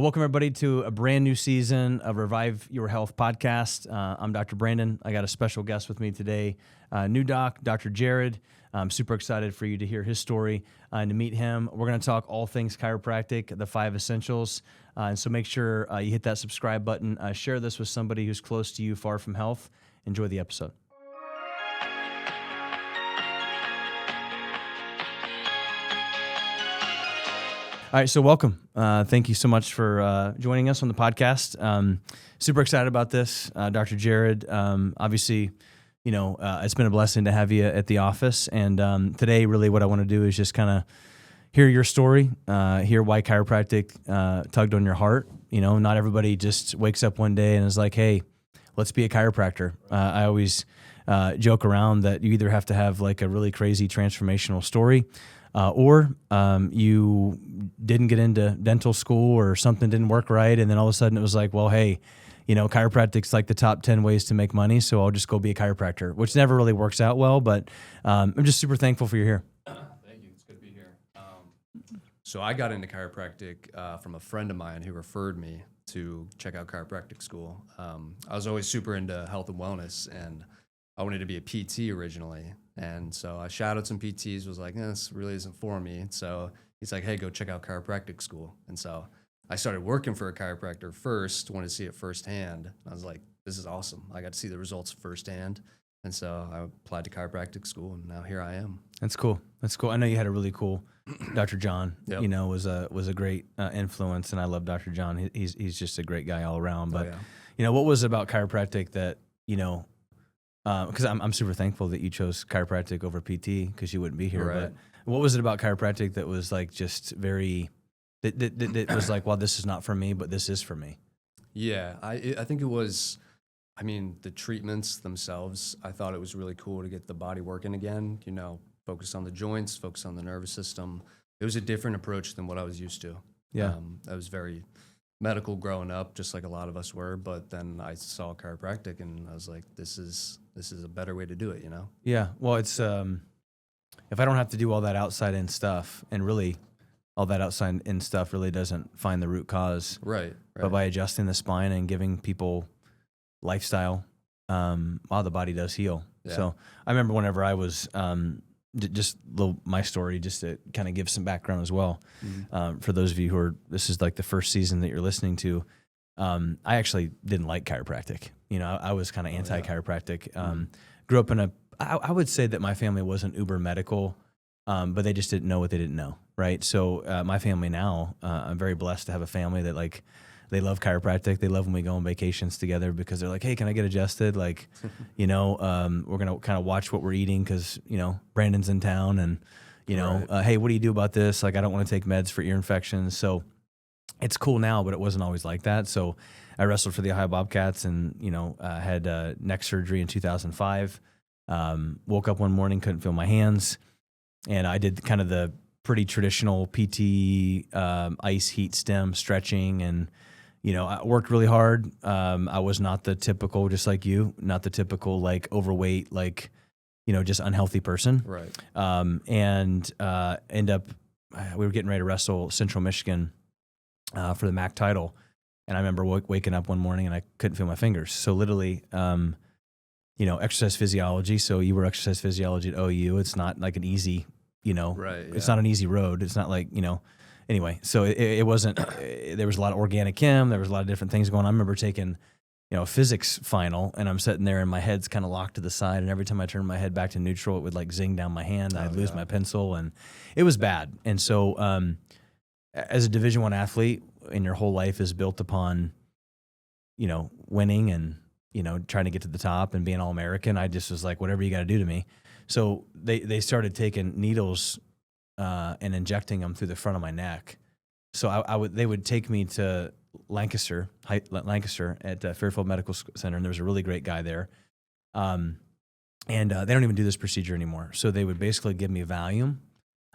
Welcome, everybody, to a brand new season of Revive Your Health podcast. I'm Dr. Brandon. I got a special guest with me today, new doc, Dr. Jared. I'm super excited for you to hear his story and to meet him. We're going to talk all things chiropractic, the 5 essentials. And so make sure you hit that subscribe button. Share this with somebody who's close to you, far from health. Enjoy the episode. All right, so welcome. Thank you so much for joining us on the podcast. Super excited about this, Dr. Jared. Obviously, it's been a blessing to have you at the office. And today, really, what I want to do is just kind of hear your story, hear why chiropractic tugged on your heart. Not everybody just wakes up one day and is like, "Hey, let's be a chiropractor." I always joke around that you either have to have like a really crazy transformational story. Or you didn't get into dental school or something didn't work right. And then all of a sudden it was like, well, hey, chiropractic's like the top 10 ways to make money. So I'll just go be a chiropractor, which never really works out well. But I'm just super thankful for you're here. Thank you. It's good to be here. So I got into chiropractic from a friend of mine who referred me to check out chiropractic school. I was always super into health and wellness, and I wanted to be a PT originally. And so I shadowed some PTs, was like, this really isn't for me. So he's like, hey, go check out chiropractic school. And so I started working for a chiropractor first, wanted to see it firsthand. I was like, this is awesome. I got to see the results firsthand. And so I applied to chiropractic school, and now here I am. That's cool. That's cool. I know you had a really cool Dr. John, Yep. was a great influence. And I love Dr. John. He's just a great guy all around. But, what was it about chiropractic that, because I'm super thankful that you chose chiropractic over PT because you wouldn't be here. Right. But what was it about chiropractic that was like just very, that was like, well, this is not for me, but this is for me? Yeah, I think it was, the treatments themselves, I thought it was really cool to get the body working again, focus on the joints, focus on the nervous system. It was a different approach than what I was used to. Yeah. I was very medical growing up, just like a lot of us were, but then I saw chiropractic and I was like, this is a better way to do it, Yeah. Well, it's, if I don't have to do all that outside in stuff, and really all that outside in stuff really doesn't find the root cause. Right. But by adjusting the spine and giving people lifestyle, the body does heal. Yeah. So I remember whenever I was, my story, just to kind of give some background as well. Mm-hmm. For those of you this is like the first season that you're listening to, I actually didn't like chiropractic. I was kind of anti-chiropractic. Grew up in I would say that my family wasn't uber medical, but they just didn't know what they didn't know, right? So my family now, I'm very blessed to have a family that they love chiropractic. They love when we go on vacations together because they're like, hey, can I get adjusted? Like, we're going to kind of watch what we're eating because, Brandon's in town and, Right. Hey, what do you do about this? Like, I don't want to take meds for ear infections. So it's cool now, but it wasn't always like that. So I wrestled for the Ohio Bobcats and, had neck surgery in 2005. Woke up one morning, couldn't feel my hands. And I did kind of the pretty traditional PT, ice, heat, stem, stretching. And, I worked really hard. I was not the typical, just like you, not the typical, like overweight, like, just unhealthy person. Right. And end up, we were getting ready to wrestle Central Michigan for the MAC title. And I remember waking up one morning and I couldn't feel my fingers. So literally, exercise physiology. So you were exercise physiology at OU. It's not like an easy, Right. It's not an easy road. It's not like, anyway, so it wasn't, there was a lot of organic chem. There was a lot of different things going on. I remember taking, a physics final and I'm sitting there and my head's kind of locked to the side. And every time I turned my head back to neutral, it would like zing down my hand. And I'd lose my pencil and it was bad. And so, as a Division I athlete, and your whole life is built upon, winning and, trying to get to the top and being All-American, I just was like, whatever you got to do to me. So they started taking needles and injecting them through the front of my neck. So they would take me to Lancaster at Fairfield Medical Center, and there was a really great guy there. And they don't even do this procedure anymore. So they would basically give me Valium,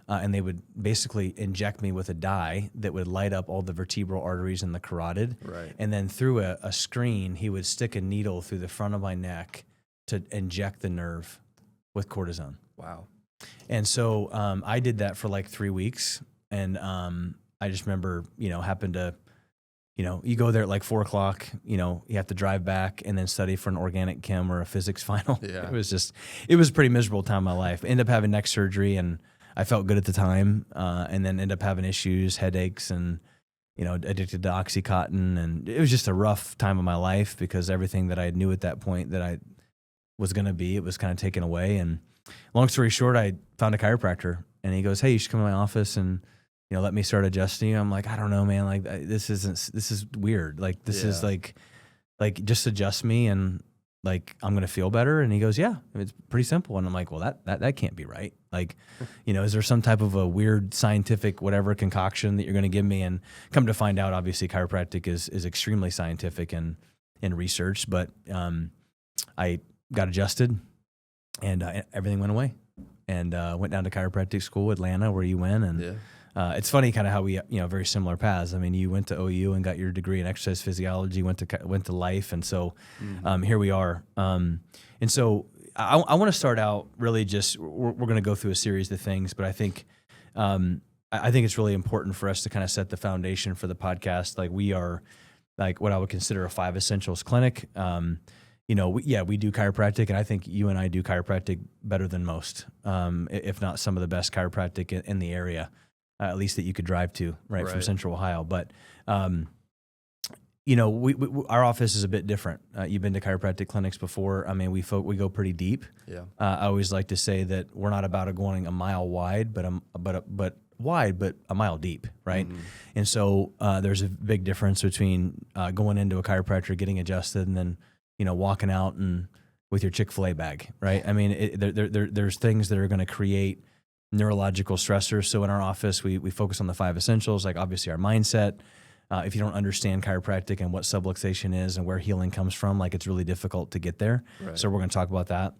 and they would basically inject me with a dye that would light up all the vertebral arteries in the carotid. Right. And then through a screen, he would stick a needle through the front of my neck to inject the nerve with cortisone. Wow. And so I did that for like 3 weeks. And I just remember, happened to you go there at like 4:00, you have to drive back and then study for an organic chem or a physics final. Yeah. It was a pretty miserable time of my life. Ended up having neck surgery, and I felt good at the time, and then ended up having issues, headaches, and addicted to Oxycontin, and it was just a rough time of my life because everything that I knew at that point that I was going to be, it was kind of taken away. And long story short, I found a chiropractor, and he goes, "Hey, you should come to my office and let me start adjusting you." I'm like, "I don't know, man. Like this is weird. Like this is like just adjust me and like I'm gonna feel better." And he goes, "Yeah, it's pretty simple." And I'm like, "Well, that can't be right. Like, is there some type of a weird scientific whatever concoction that you're gonna give me?" And come to find out, obviously, chiropractic is extremely scientific and research. But I got adjusted, and everything went away. And went down to chiropractic school, Atlanta, where you went. And it's funny kind of how we, very similar paths. I mean, you went to OU and got your degree in exercise physiology, went to Life. And so here we are. And so I want to start out really just, we're going to go through a series of things, but I think it's really important for us to kind of set the foundation for the podcast. Like we are like what I would consider a 5 essentials clinic. We do chiropractic, and I think you and I do chiropractic better than most, if not some of the best chiropractic in the area, at least that you could drive to, right. From Central Ohio. But, we our office is a bit different. You've been to chiropractic clinics before. I mean, we go pretty deep. Yeah. I always like to say that we're not about going a mile wide, but wide, but a mile deep, right? Mm-hmm. And so there's a big difference between going into a chiropractor, getting adjusted, and then walking out and with your Chick-fil-A bag, right? I mean, there's things that are going to create neurological stressors. So in our office, we focus on the 5 essentials, like obviously our mindset. If you don't understand chiropractic and what subluxation is and where healing comes from, like it's really difficult to get there. Right. So we're going to talk about that.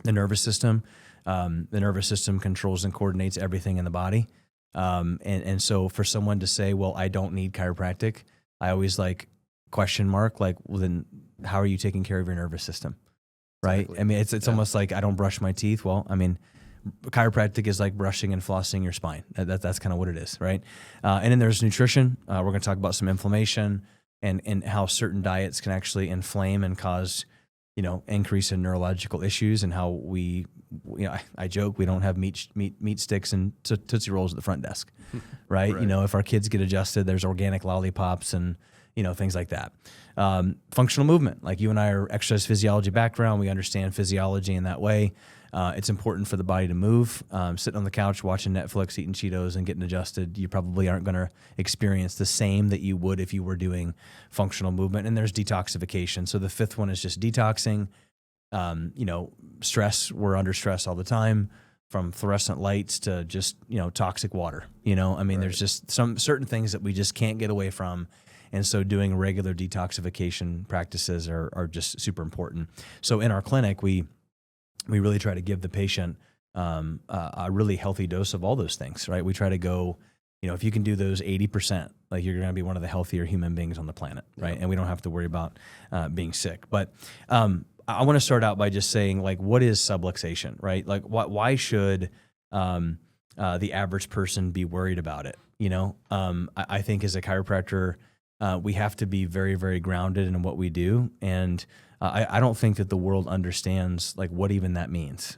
The nervous system. The nervous system controls and coordinates everything in the body. And so for someone to say, well, I don't need chiropractic, I always question mark, well, then how are you taking care of your nervous system? Right. Exactly. I mean, it's almost like I don't brush my teeth. Well, I mean, chiropractic is like brushing and flossing your spine. That's kind of what it is. Right. And then there's nutrition. We're going to talk about some inflammation and how certain diets can actually inflame and cause, increase in neurological issues, and how I joke, we don't have meat sticks and Tootsie Rolls at the front desk. Right. If our kids get adjusted, there's organic lollipops and, things like that. Functional movement, like you and I are exercise physiology background. We understand physiology in that way. It's important for the body to move. Sitting on the couch, watching Netflix, eating Cheetos and getting adjusted, you probably aren't going to experience the same that you would if you were doing functional movement. And there's detoxification. So the 5th one is just detoxing. Stress, we're under stress all the time, from fluorescent lights to just, toxic water. There's just some certain things that we just can't get away from. And so doing regular detoxification practices are just super important. So in our clinic, we really try to give the patient a really healthy dose of all those things, right? We try to go, if you can do those 80%, like you're going to be one of the healthier human beings on the planet, right? Yeah. And we don't have to worry about being sick. But I want to start out by just saying, what is subluxation, right? Like, why should the average person be worried about it? I think as a chiropractor, we have to be very, very grounded in what we do. And I don't think that the world understands what even that means,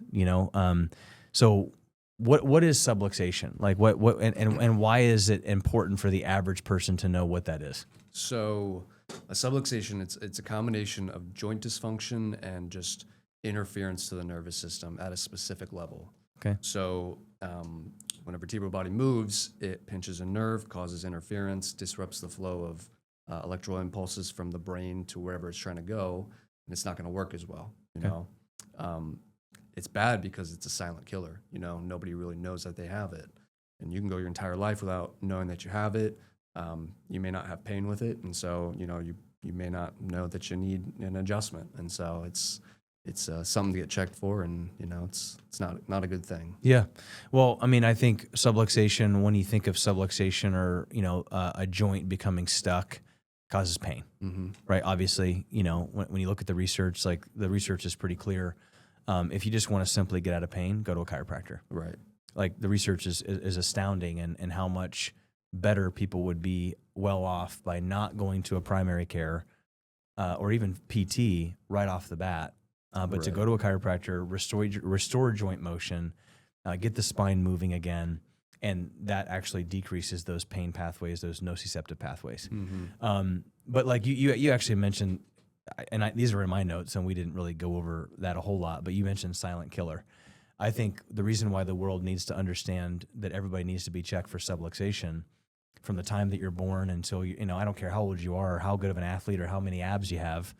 So what is subluxation? And why is it important for the average person to know what that is? So a subluxation, it's a combination of joint dysfunction and just interference to the nervous system at a specific level. Okay. So when a vertebral body moves, it pinches a nerve, causes interference, disrupts the flow of electrical impulses from the brain to wherever it's trying to go, and it's not going to work as well. It's bad because it's a silent killer. Nobody really knows that they have it, and you can go your entire life without knowing that you have it. You may not have pain with it, and so you may not know that you need an adjustment, and so it's something to get checked for, and it's not a good thing. Yeah, well, I think subluxation. When you think of subluxation, or a joint becoming stuck, causes pain, right? Obviously, when you look at the research, the research is pretty clear. If you just want to simply get out of pain, go to a chiropractor. Right. The research is astounding, and how much better people would be well off by not going to a primary care or even PT right off the bat, but to Right. go to a chiropractor, restore joint motion, get the spine moving again, and that actually decreases those pain pathways, those nociceptive pathways. But like you actually mentioned, and these are in my notes, and we didn't really go over that a whole lot, but you mentioned silent killer. I think the reason why the world needs to understand that everybody needs to be checked for subluxation from the time that you're born until you know, I don't care how old you are or how good of an athlete or how many abs you have.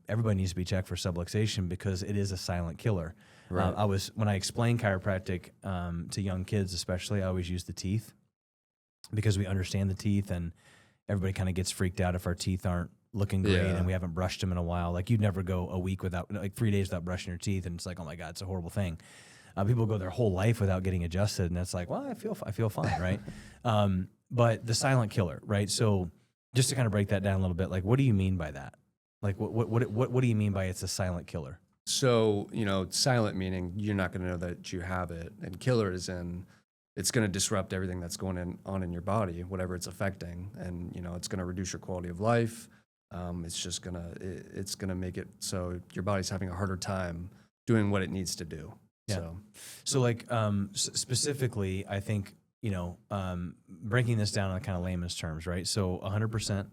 Everybody needs to be checked for subluxation because it is a silent killer. Right. When I explain chiropractic to young kids, especially, I always use the teeth because we understand the teeth, and everybody kind of gets freaked out if our teeth aren't looking great Yeah. and we haven't brushed them in a while. Like, you'd never go a week without, like 3 days without brushing your teeth, and it's like, oh my God, it's a horrible thing. People go their whole life without getting adjusted, and it's like, well, I feel fine, right? But the silent killer, right? So just to kind of break that down a little bit, like, what do you mean by that? Like, what do you mean by it's a silent killer? So, silent meaning you're not going to know that you have it, and killer is in it's going to disrupt everything that's on in your body, whatever it's affecting, and it's going to reduce your quality of life. It's gonna make it so your body's having a harder time doing what it needs to do. Yeah. So like specifically, I think breaking this down on kind of layman's terms, right? So 100%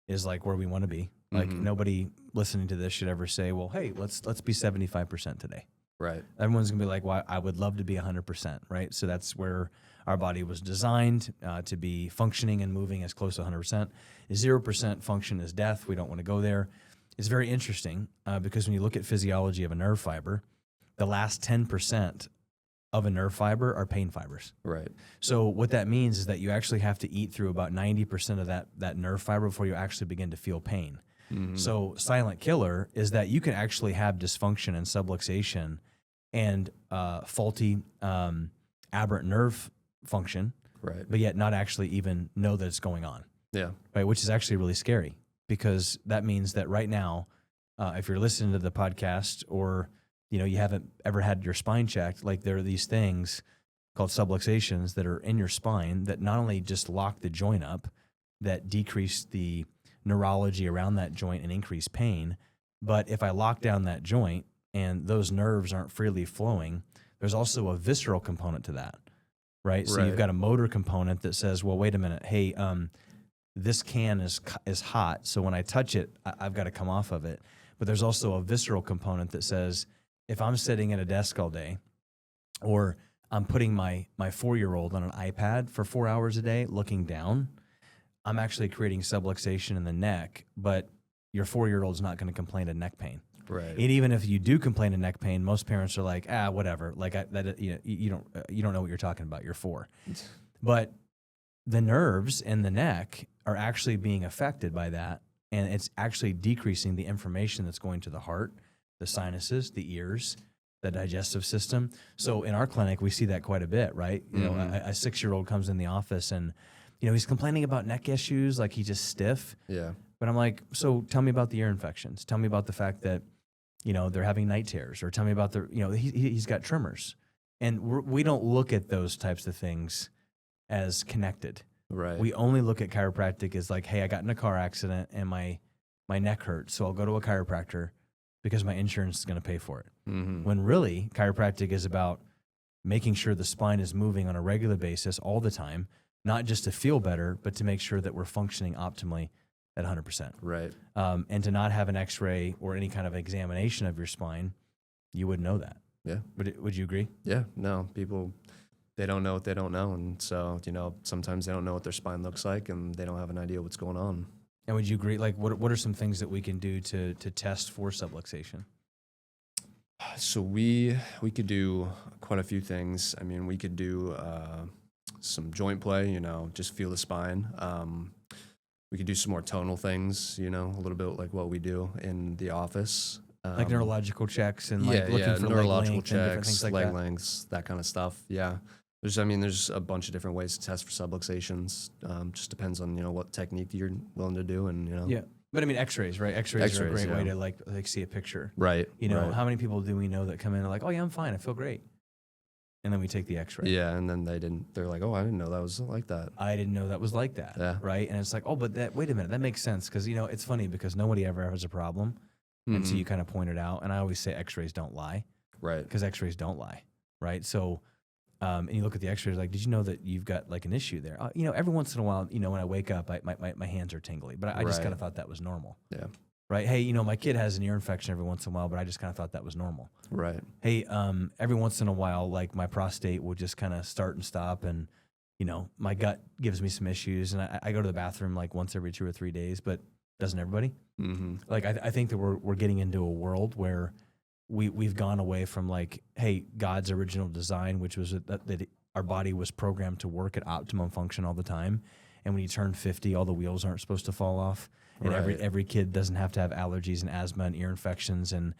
is like where we want to be. Like nobody listening to this should ever say, well, hey, let's be 75% today. Right. Everyone's gonna be like, well, I would love to be 100%, right? So that's where our body was designed to be functioning and moving as close to 100%. 0% function is death. We don't want to go there. It's very interesting because when you look at physiology of a nerve fiber, the last 10% of a nerve fiber are pain fibers. Right. So what that means is that you actually have to eat through about 90% of that nerve fiber before you actually begin to feel pain. So silent killer is that you can actually have dysfunction and subluxation and faulty aberrant nerve function, Right. but yet not actually even know that it's going on, Yeah. right? Which is actually really scary because that means that right now, if you're listening to the podcast or you haven't ever had your spine checked, like there are these things called subluxations that are in your spine that not only just lock the joint up, that decrease the neurology around that joint and increase pain, but if I lock down that joint and those nerves aren't freely flowing, there's also a visceral component to that, right? So you've Right. got a motor component that says, well, wait a minute, hey, this can is hot, so when I touch it, I've got to come off of it. But there's also a visceral component that says, if I'm sitting at a desk all day, or I'm putting my 4-year-old on an iPad for 4 hours a day looking down, I'm actually creating subluxation in the neck, but your 4-year-old's not going to complain of neck pain. Right. And even if you do complain of neck pain, most parents are like, whatever. Like you don't know what you're talking about. You're 4. But the nerves in the neck are actually being affected by that, and it's actually decreasing the information that's going to the heart, the sinuses, the ears, the digestive system. So in our clinic, we see that quite a bit, right? A 6-year-old comes in the office and he's complaining about neck issues, like he's just stiff. Yeah. But I'm like, so tell me about the ear infections. Tell me about the fact that, they're having night terrors, or tell me about he's got tremors. And we don't look at those types of things as connected. Right. We only look at chiropractic as like, hey, I got in a car accident and my neck hurts, so I'll go to a chiropractor because my insurance is going to pay for it. When really, chiropractic is about making sure the spine is moving on a regular basis all the time, not just to feel better, but to make sure that we're functioning optimally at 100%. Right. And to not have an x-ray or any kind of examination of your spine, you would know that. Yeah. Would you agree? Yeah. No, people, they don't know what they don't know. And so, sometimes they don't know what their spine looks like and they don't have an idea what's going on. And would you agree? Like, what are some things that we can do to test for subluxation? So we could do quite a few things. I mean, we could do some joint play, just feel the spine. We could do some more tonal things, a little bit like what we do in the office. Like neurological checks and like looking for neurological leg length and different checks, things like leg that. lengths, that kind of stuff. Yeah. There's a bunch of different ways to test for subluxations. Just depends on, what technique you're willing to do and, Yeah. But I mean, x-rays, right? X-rays are a X-rays, great way yeah. to like see a picture. Right. How right. many people do we know that come in and are like, oh yeah, I'm fine. I feel great. and then we take the X-ray. Yeah, and then they're like, oh, I didn't know that was like that. I didn't know that was like that. Yeah. Right. And it's like, oh, but wait a minute, that makes sense. Cause it's funny because nobody ever has a problem. And so Mhm. you kind of point it out. And I always say X-rays don't lie Right. because X-rays don't lie. Right. So, and you look at the X-rays, like, did you know that you've got like an issue there? Every once in a while, when I wake up, my hands are tingly, but I just Right. kind of thought that was normal. Yeah. Right. Hey, my kid has an ear infection every once in a while, but I just kind of thought that was normal. Right. Hey, every once in a while, like my prostate will just kind of start and stop, and my gut gives me some issues, and I go to the bathroom like once every 2 or 3 days, but doesn't everybody? Mm-hmm. Like I think that we're getting into a world where we've gone away from like, hey, God's original design, which was that our body was programmed to work at optimum function all the time, and when you turn 50, all the wheels aren't supposed to fall off. And Right. every kid doesn't have to have allergies and asthma and ear infections and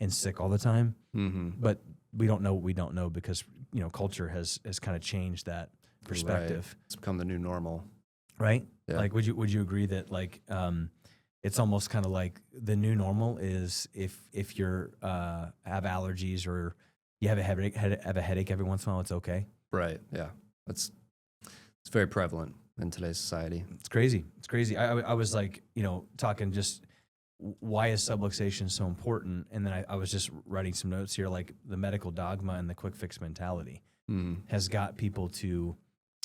sick all the time. Mm-hmm. But we don't know what we don't know because culture has kind of changed that perspective, It's become the new normal. right? Yeah. Like, would you agree that like it's almost kind of like the new normal is if you're have allergies or you have a headache every once in a while, it's okay. Right. Yeah. It's very prevalent in today's society. It's crazy. It's crazy. I was like, talking just why is subluxation so important? And then I was just writing some notes here, like the medical dogma and the quick fix mentality Mm. has got people to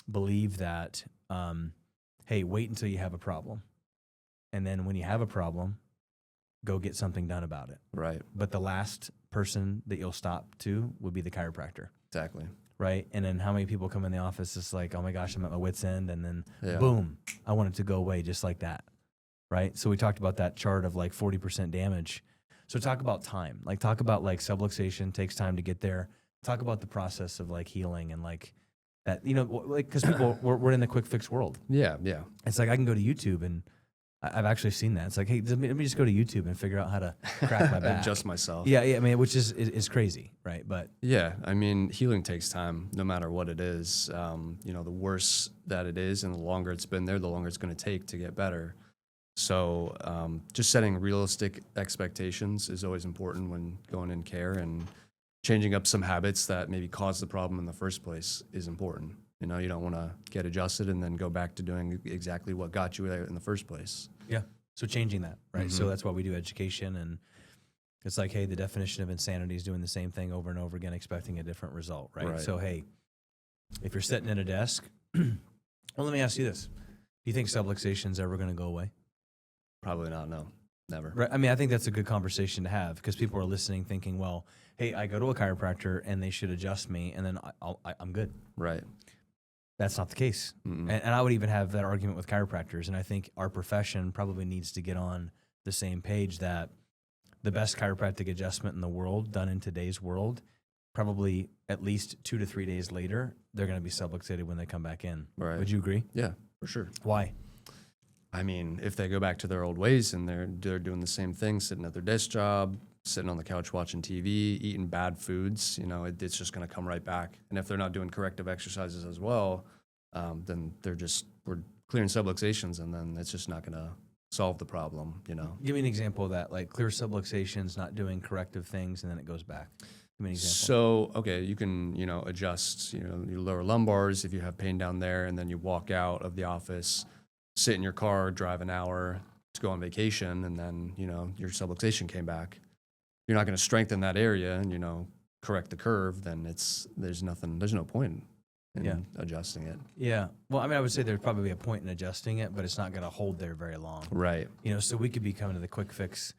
believe that, hey, wait until you have a problem. And then when you have a problem, go get something done about it. Right. But the last person that you'll stop to would be the chiropractor. Exactly. Right. And then how many people come in the office? It's like, oh my gosh, I'm at my wit's end. And then Yeah. boom, I want it to go away just like that. Right. So we talked about that chart of like 40% damage. So talk about time, like talk about like subluxation takes time to get there. Talk about the process of like healing and like that, like, cause people we're in the quick fix world. Yeah. Yeah. It's like, I can go to YouTube and I've actually seen that. It's like, hey, let me just go to YouTube and figure out how to crack my back. Adjust myself. Yeah. I mean, which is crazy. Right. But Yeah, I mean, healing takes time, no matter what it is. The worse that it is, and the longer it's been there, the longer it's going to take to get better. So, just setting realistic expectations is always important when going in care, and changing up some habits that maybe caused the problem in the first place is important. You don't want to get adjusted and then go back to doing exactly what got you there in the first place. yeah. So changing that. Right. So Mhm. that's why we do education. And it's like, hey, the definition of insanity is doing the same thing over and over again, expecting a different result. Right. So, hey, if you're sitting at a desk, well, let me ask you this. Do you think subluxation is ever going to go away? Probably not. No, never. Right. I mean, I think that's a good conversation to have because people are listening thinking, well, hey, I go to a chiropractor and they should adjust me and then I'm good. Right. That's not the case. Mm-mm. And I would even have that argument with chiropractors. And I think our profession probably needs to get on the same page that the best chiropractic adjustment in the world done in today's world, probably at least 2 to 3 days later, they're going to be subluxated when they come back in. Right. Would you agree? Yeah, for sure. Why? I mean, if they go back to their old ways and they're doing the same thing, sitting at their desk job, sitting on the couch watching TV, eating bad foods, it's just going to come right back. And if they're not doing corrective exercises as well, then we're clearing subluxations, and then it's just not going to solve the problem. Give me an example of that, like clear subluxations, not doing corrective things, and then it goes back. Give me an example. So, okay, you can, adjust, your lower lumbars if you have pain down there, and then you walk out of the office, sit in your car, drive an hour to go on vacation, and then, your subluxation came back. You're not going to strengthen that area and, correct the curve, then there's no point in adjusting it. Yeah. Well, I mean, I would say there'd probably be a point in adjusting it, but it's not going to hold there very long. Right. So we could be coming to the quick fix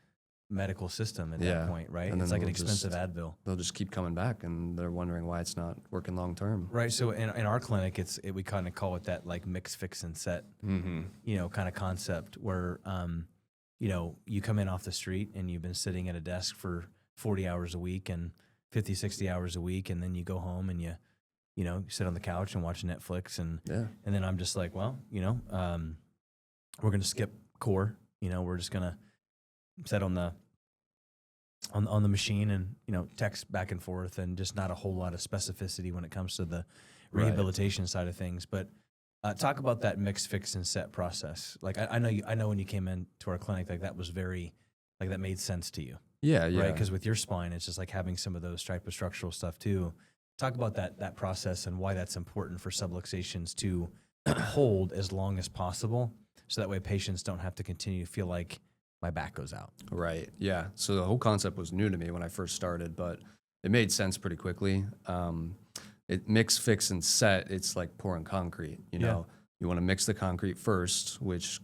medical system at Yeah. that point, right? And It's then like an they'll just- expensive Advil. They'll just keep coming back, and they're wondering why it's not working long term. Right. So in our clinic, we kind of call it that like mix, fix, and set, Mm-hmm. kind of concept where, you come in off the street and you've been sitting at a desk for 40 hours a week and 50, 60 hours a week. And then you go home and you sit on the couch and watch Netflix. And then I'm just like, well, we're going to skip core, we're just going to set on the machine and, text back and forth, and just not a whole lot of specificity when it comes to the Right. rehabilitation side of things. But talk about that mix, fix, and set process. Like I know when you came into our clinic, like that was very, like that made sense to you, Yeah. right? Because with your spine, it's just like having some of those type of structural stuff too. Talk about that process and why that's important for subluxations to hold as long as possible, so that way patients don't have to continue to feel like my back goes out. Right. Yeah. So the whole concept was new to me when I first started, but it made sense pretty quickly. It mix, fix, and set. It's like pouring concrete. You Yeah. know, you want to mix the concrete first, which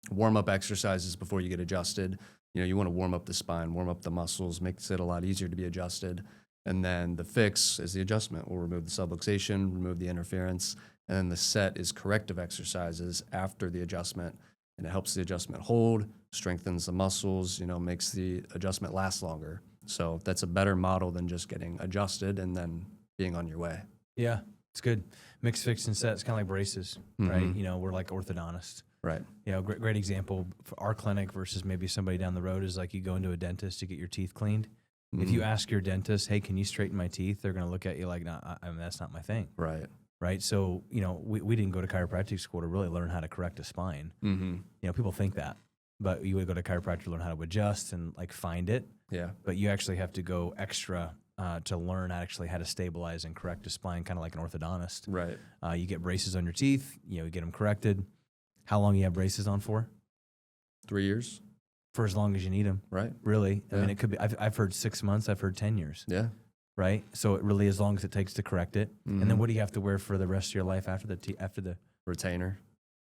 warm up exercises before you get adjusted. You know, you want to warm up the spine, warm up the muscles, makes it a lot easier to be adjusted. And then the fix is the adjustment. We'll remove the subluxation, remove the interference, and then the set is corrective exercises after the adjustment, and it helps the adjustment hold, strengthens the muscles, you know, makes the adjustment last longer. So that's a better model than just getting adjusted and then being on your way. Yeah, it's good. Mix, fix, and set. It's kind of like braces, right? Mhm. You know, we're like orthodontists. Right. You know, great example for our clinic versus maybe somebody down the road is like you go into a dentist to get your teeth cleaned. If you Mhm. ask your dentist, hey, can you straighten my teeth? They're going to look at you like, no, I mean, that's not my thing. Right. Right. So, you know, we didn't go to chiropractic school to really learn how to correct a spine. Mm-hmm. You know, people think that, but you would go to chiropractic to learn how to adjust and like find it. Yeah. But you actually have to go extra to learn actually how to stabilize and correct a spine, kind of like an orthodontist. Right. You get braces on your teeth, you know, you get them corrected. How long you have braces on for? 3 years. For as long as you need them, Right. really. I Yeah. mean, it could be, I've heard 6 months, I've heard 10 years, Yeah. right? So it really, as long as it takes to correct it. And then Mhm. what do you have to wear for the rest of your life after the Retainer.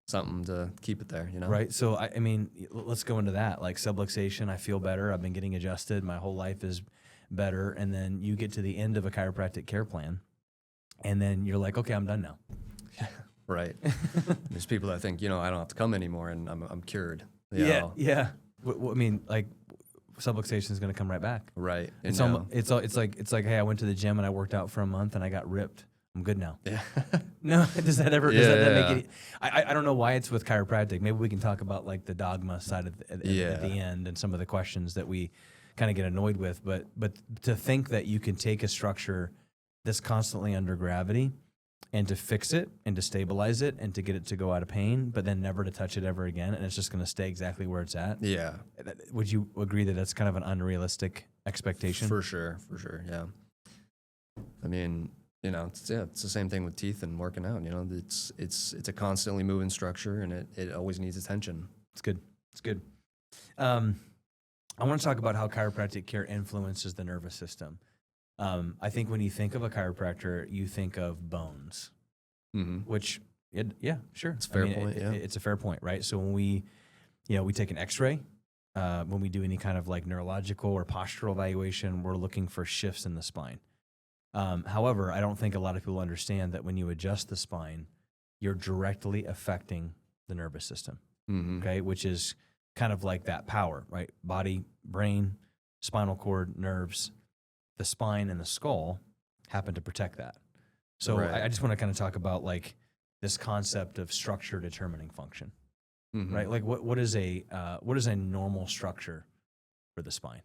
Something to keep it there, you know? right? So, I mean, let's go into that. Like subluxation, I feel better. I've been getting adjusted. My whole life is better. And then you get to the end of a chiropractic care plan. And then you're like, okay, I'm done now. Right. There's people that think, you know, I don't have to come anymore and I'm cured. You know? Yeah. I mean, like subluxation is going to come right back. Right. And It's now- it's like, hey, I went to the gym and I worked out for a month and I got ripped. I'm good now. Yeah. No, does that Yeah. make it? I don't know why it's with chiropractic. Maybe we can talk about like the dogma side of at the Yeah. end and some of the questions that we kind of get annoyed with. But to think that you can take a structure that's constantly under gravity and to fix it and to stabilize it and to get it to go out of pain, but then never to touch it ever again, and it's just going to stay exactly where it's at. Yeah. Would you agree that that's kind of an unrealistic expectation? For sure. Yeah. I mean, you know, it's the same thing with teeth and working out. You know, it's a constantly moving structure, and it always needs attention. It's good. It's good. I want to talk about how chiropractic care influences the nervous system. I think when you think of a chiropractor, you think of bones, Mm-hmm. which, yeah, sure. It's a fair point, yeah. It's a fair point, right? So when we take an X-ray, when we do any kind of like neurological or postural evaluation, we're looking for shifts in the spine. However, I don't think a lot of people understand that when you adjust the spine, you're directly affecting the nervous system, Mm-hmm. okay? Which is kind of like that power, right? Body, brain, spinal cord, nerves, the spine and the skull happen to protect that. So Right. I just want to kind of talk about like this concept of structure determining function, Mm-hmm. right? Like what is a normal structure for the spine?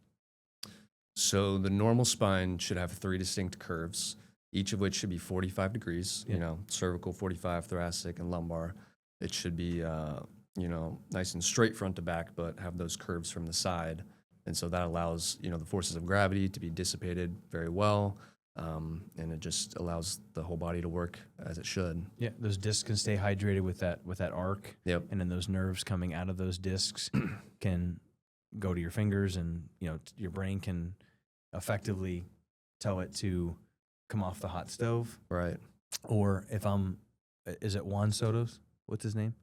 So the normal spine should have 3 distinct curves, each of which should be 45 degrees. Yeah. You know, cervical 45, thoracic, and lumbar. It should be you know, nice and straight front to back, but have those curves from the side. And so that allows, you know, the forces of gravity to be dissipated very well. And it just allows the whole body to work as it should. Yeah, those discs can stay hydrated with that arc, Yep. and then those nerves coming out of those discs can go to your fingers, and you know your brain can effectively tell it to come off the hot stove. Right. Or if is it Juan Soto's? What's his name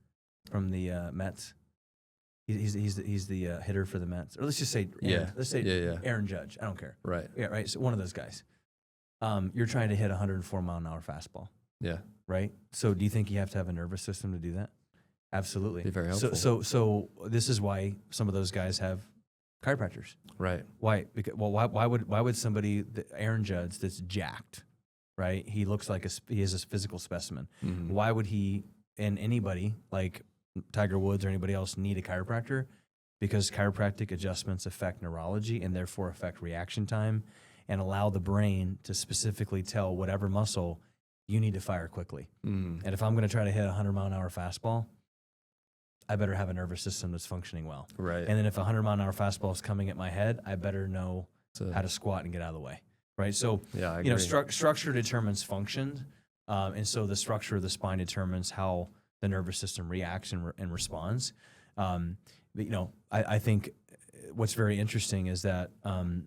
from the Mets? He's the hitter for the Mets. Or let's just say Yeah. let's say Yeah. Aaron Judge. I don't care. Right. Yeah, right. So one of those guys. You're trying to hit a 104-mile-an-hour fastball, Yeah. right? So do you think you have to have a nervous system to do that? Absolutely. Be very helpful. So this is why some of those guys have chiropractors. Right. Why? Because why would somebody Aaron Judge that's jacked, right? He looks like he is a physical specimen. Mhm. Why would he and anybody like Tiger Woods or anybody else need a chiropractor? Because chiropractic adjustments affect neurology and therefore affect reaction time and allow the brain to specifically tell whatever muscle you need to fire quickly. Mhm. And if I'm going to try to hit a 100-mile-an-hour fastball, I better have a nervous system that's functioning well. Right. And then if a 100-mile-an-hour fastball is coming at my head, I better know So- how to squat and get out of the way. right? So, Yeah, I you know, agree. structure determines function. And so the structure of the spine determines how the nervous system reacts and responds. But, you know, I think what's very interesting is that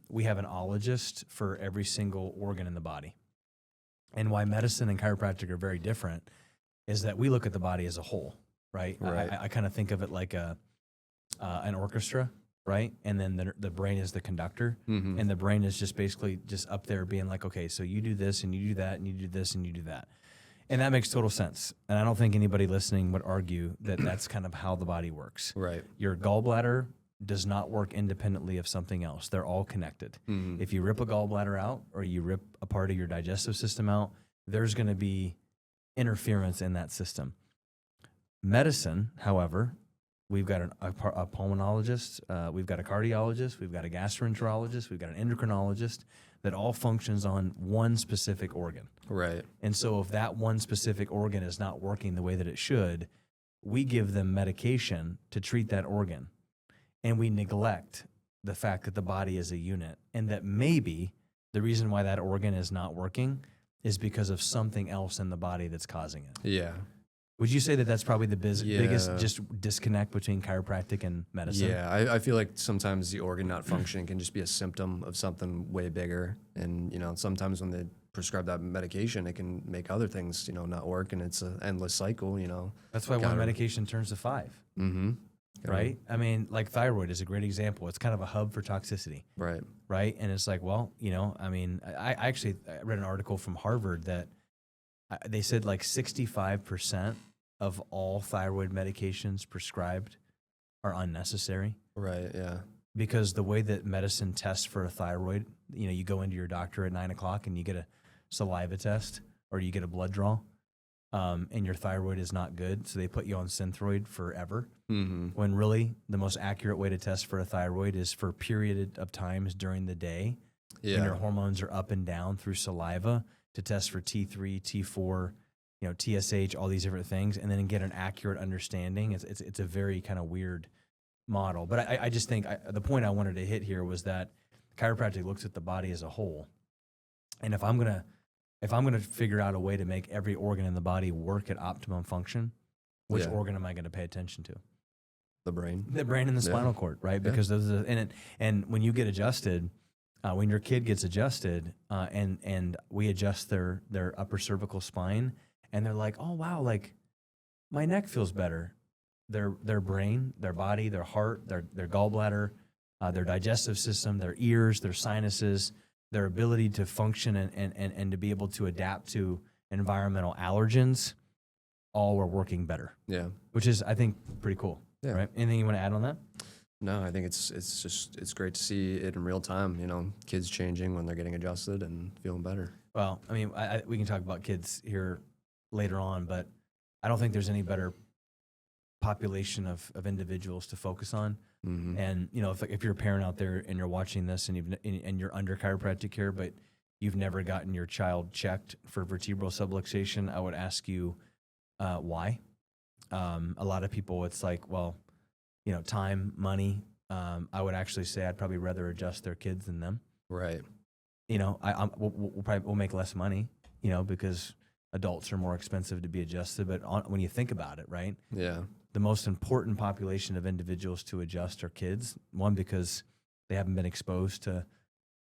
we have an ologist for every single organ in the body. And why medicine and chiropractic are very different is that we look at the body as a whole, right? Right. I kind of think of it like an orchestra, right? And then the brain is the conductor, Mm-hmm. and the brain is just basically just up there being like, okay, so you do this and you do that and you do this and you do that. And that makes total sense. And I don't think anybody listening would argue that that's kind of how the body works. Right. Your gallbladder does not work independently of something else. They're all connected. Mm-hmm. If you rip a gallbladder out or you rip a part of your digestive system out, there's going to be interference in that system. Medicine, however, we've got a pulmonologist, we've got a cardiologist, we've got a gastroenterologist, we've got an endocrinologist that all functions on one specific organ. Right. And so if that one specific organ is not working the way that it should, we give them medication to treat that organ. And we neglect the fact that the body is a unit and that maybe the reason why that organ is not working is because of something else in the body that's causing it. Yeah. Would you say that that's probably the biggest Yeah. just disconnect between chiropractic and medicine? Yeah, I feel like sometimes the organ not functioning can just be a symptom of something way bigger. And, you know, sometimes when they prescribe that medication, it can make other things, you know, not work. And it's an endless cycle, you know. That's why one Gotta- medication turns to 5, Mm-hmm. right? I mean, like thyroid is a great example. It's kind of a hub for toxicity, Right. right? And it's like, well, you know, I mean, I actually read an article from Harvard that they said like 65% of all thyroid medications prescribed are unnecessary. Right. Yeah. Because the way that medicine tests for a thyroid, you know, you go into your doctor at 9 o'clock and you get a saliva test or you get a blood draw, and your thyroid is not good, so they put you on Synthroid forever. Mm-hmm. When really the most accurate way to test for a thyroid is for a period of times during the day when your Yeah. hormones are up and down through saliva to test for T3, T4, you know, TSH, all these different things, and then get an accurate understanding. It's a very kind of weird model. But I just think the point I wanted to hit here was that chiropractic looks at the body as a whole. And if I'm gonna figure out a way to make every organ in the body work at optimum function, which Yeah. organ am I going to pay attention to? The brain. The brain and the Yeah. spinal cord, right? Yeah. Because those are and when you get adjusted, when your kid gets adjusted, and we adjust their upper cervical spine, and they're like, oh wow, like my neck feels better. Their brain, their body, their heart, their gallbladder, their digestive system, their ears, their sinuses, their ability to function and to be able to adapt to environmental allergens, all were working better, Yeah. which is, I think, pretty cool. Yeah. Right? Anything you want to add on that? No, I think it's great to see it in real time. You know, kids changing when they're getting adjusted and feeling better. Well, I mean, we can talk about kids here later on, but I don't think there's any better population of individuals to focus on. Mm-hmm. And you know, if you're a parent out there and you're watching this and you're under chiropractic care, but you've never gotten your child checked for vertebral subluxation, I would ask you why. A lot of people, it's like, well, you know, time, money. I would actually say I'd probably rather adjust their kids than them. Right. You know, we'll make less money, you know, because adults are more expensive to be adjusted. But when you think about it, right, Yeah. the most important population of individuals to adjust are kids. One, because they haven't been exposed to,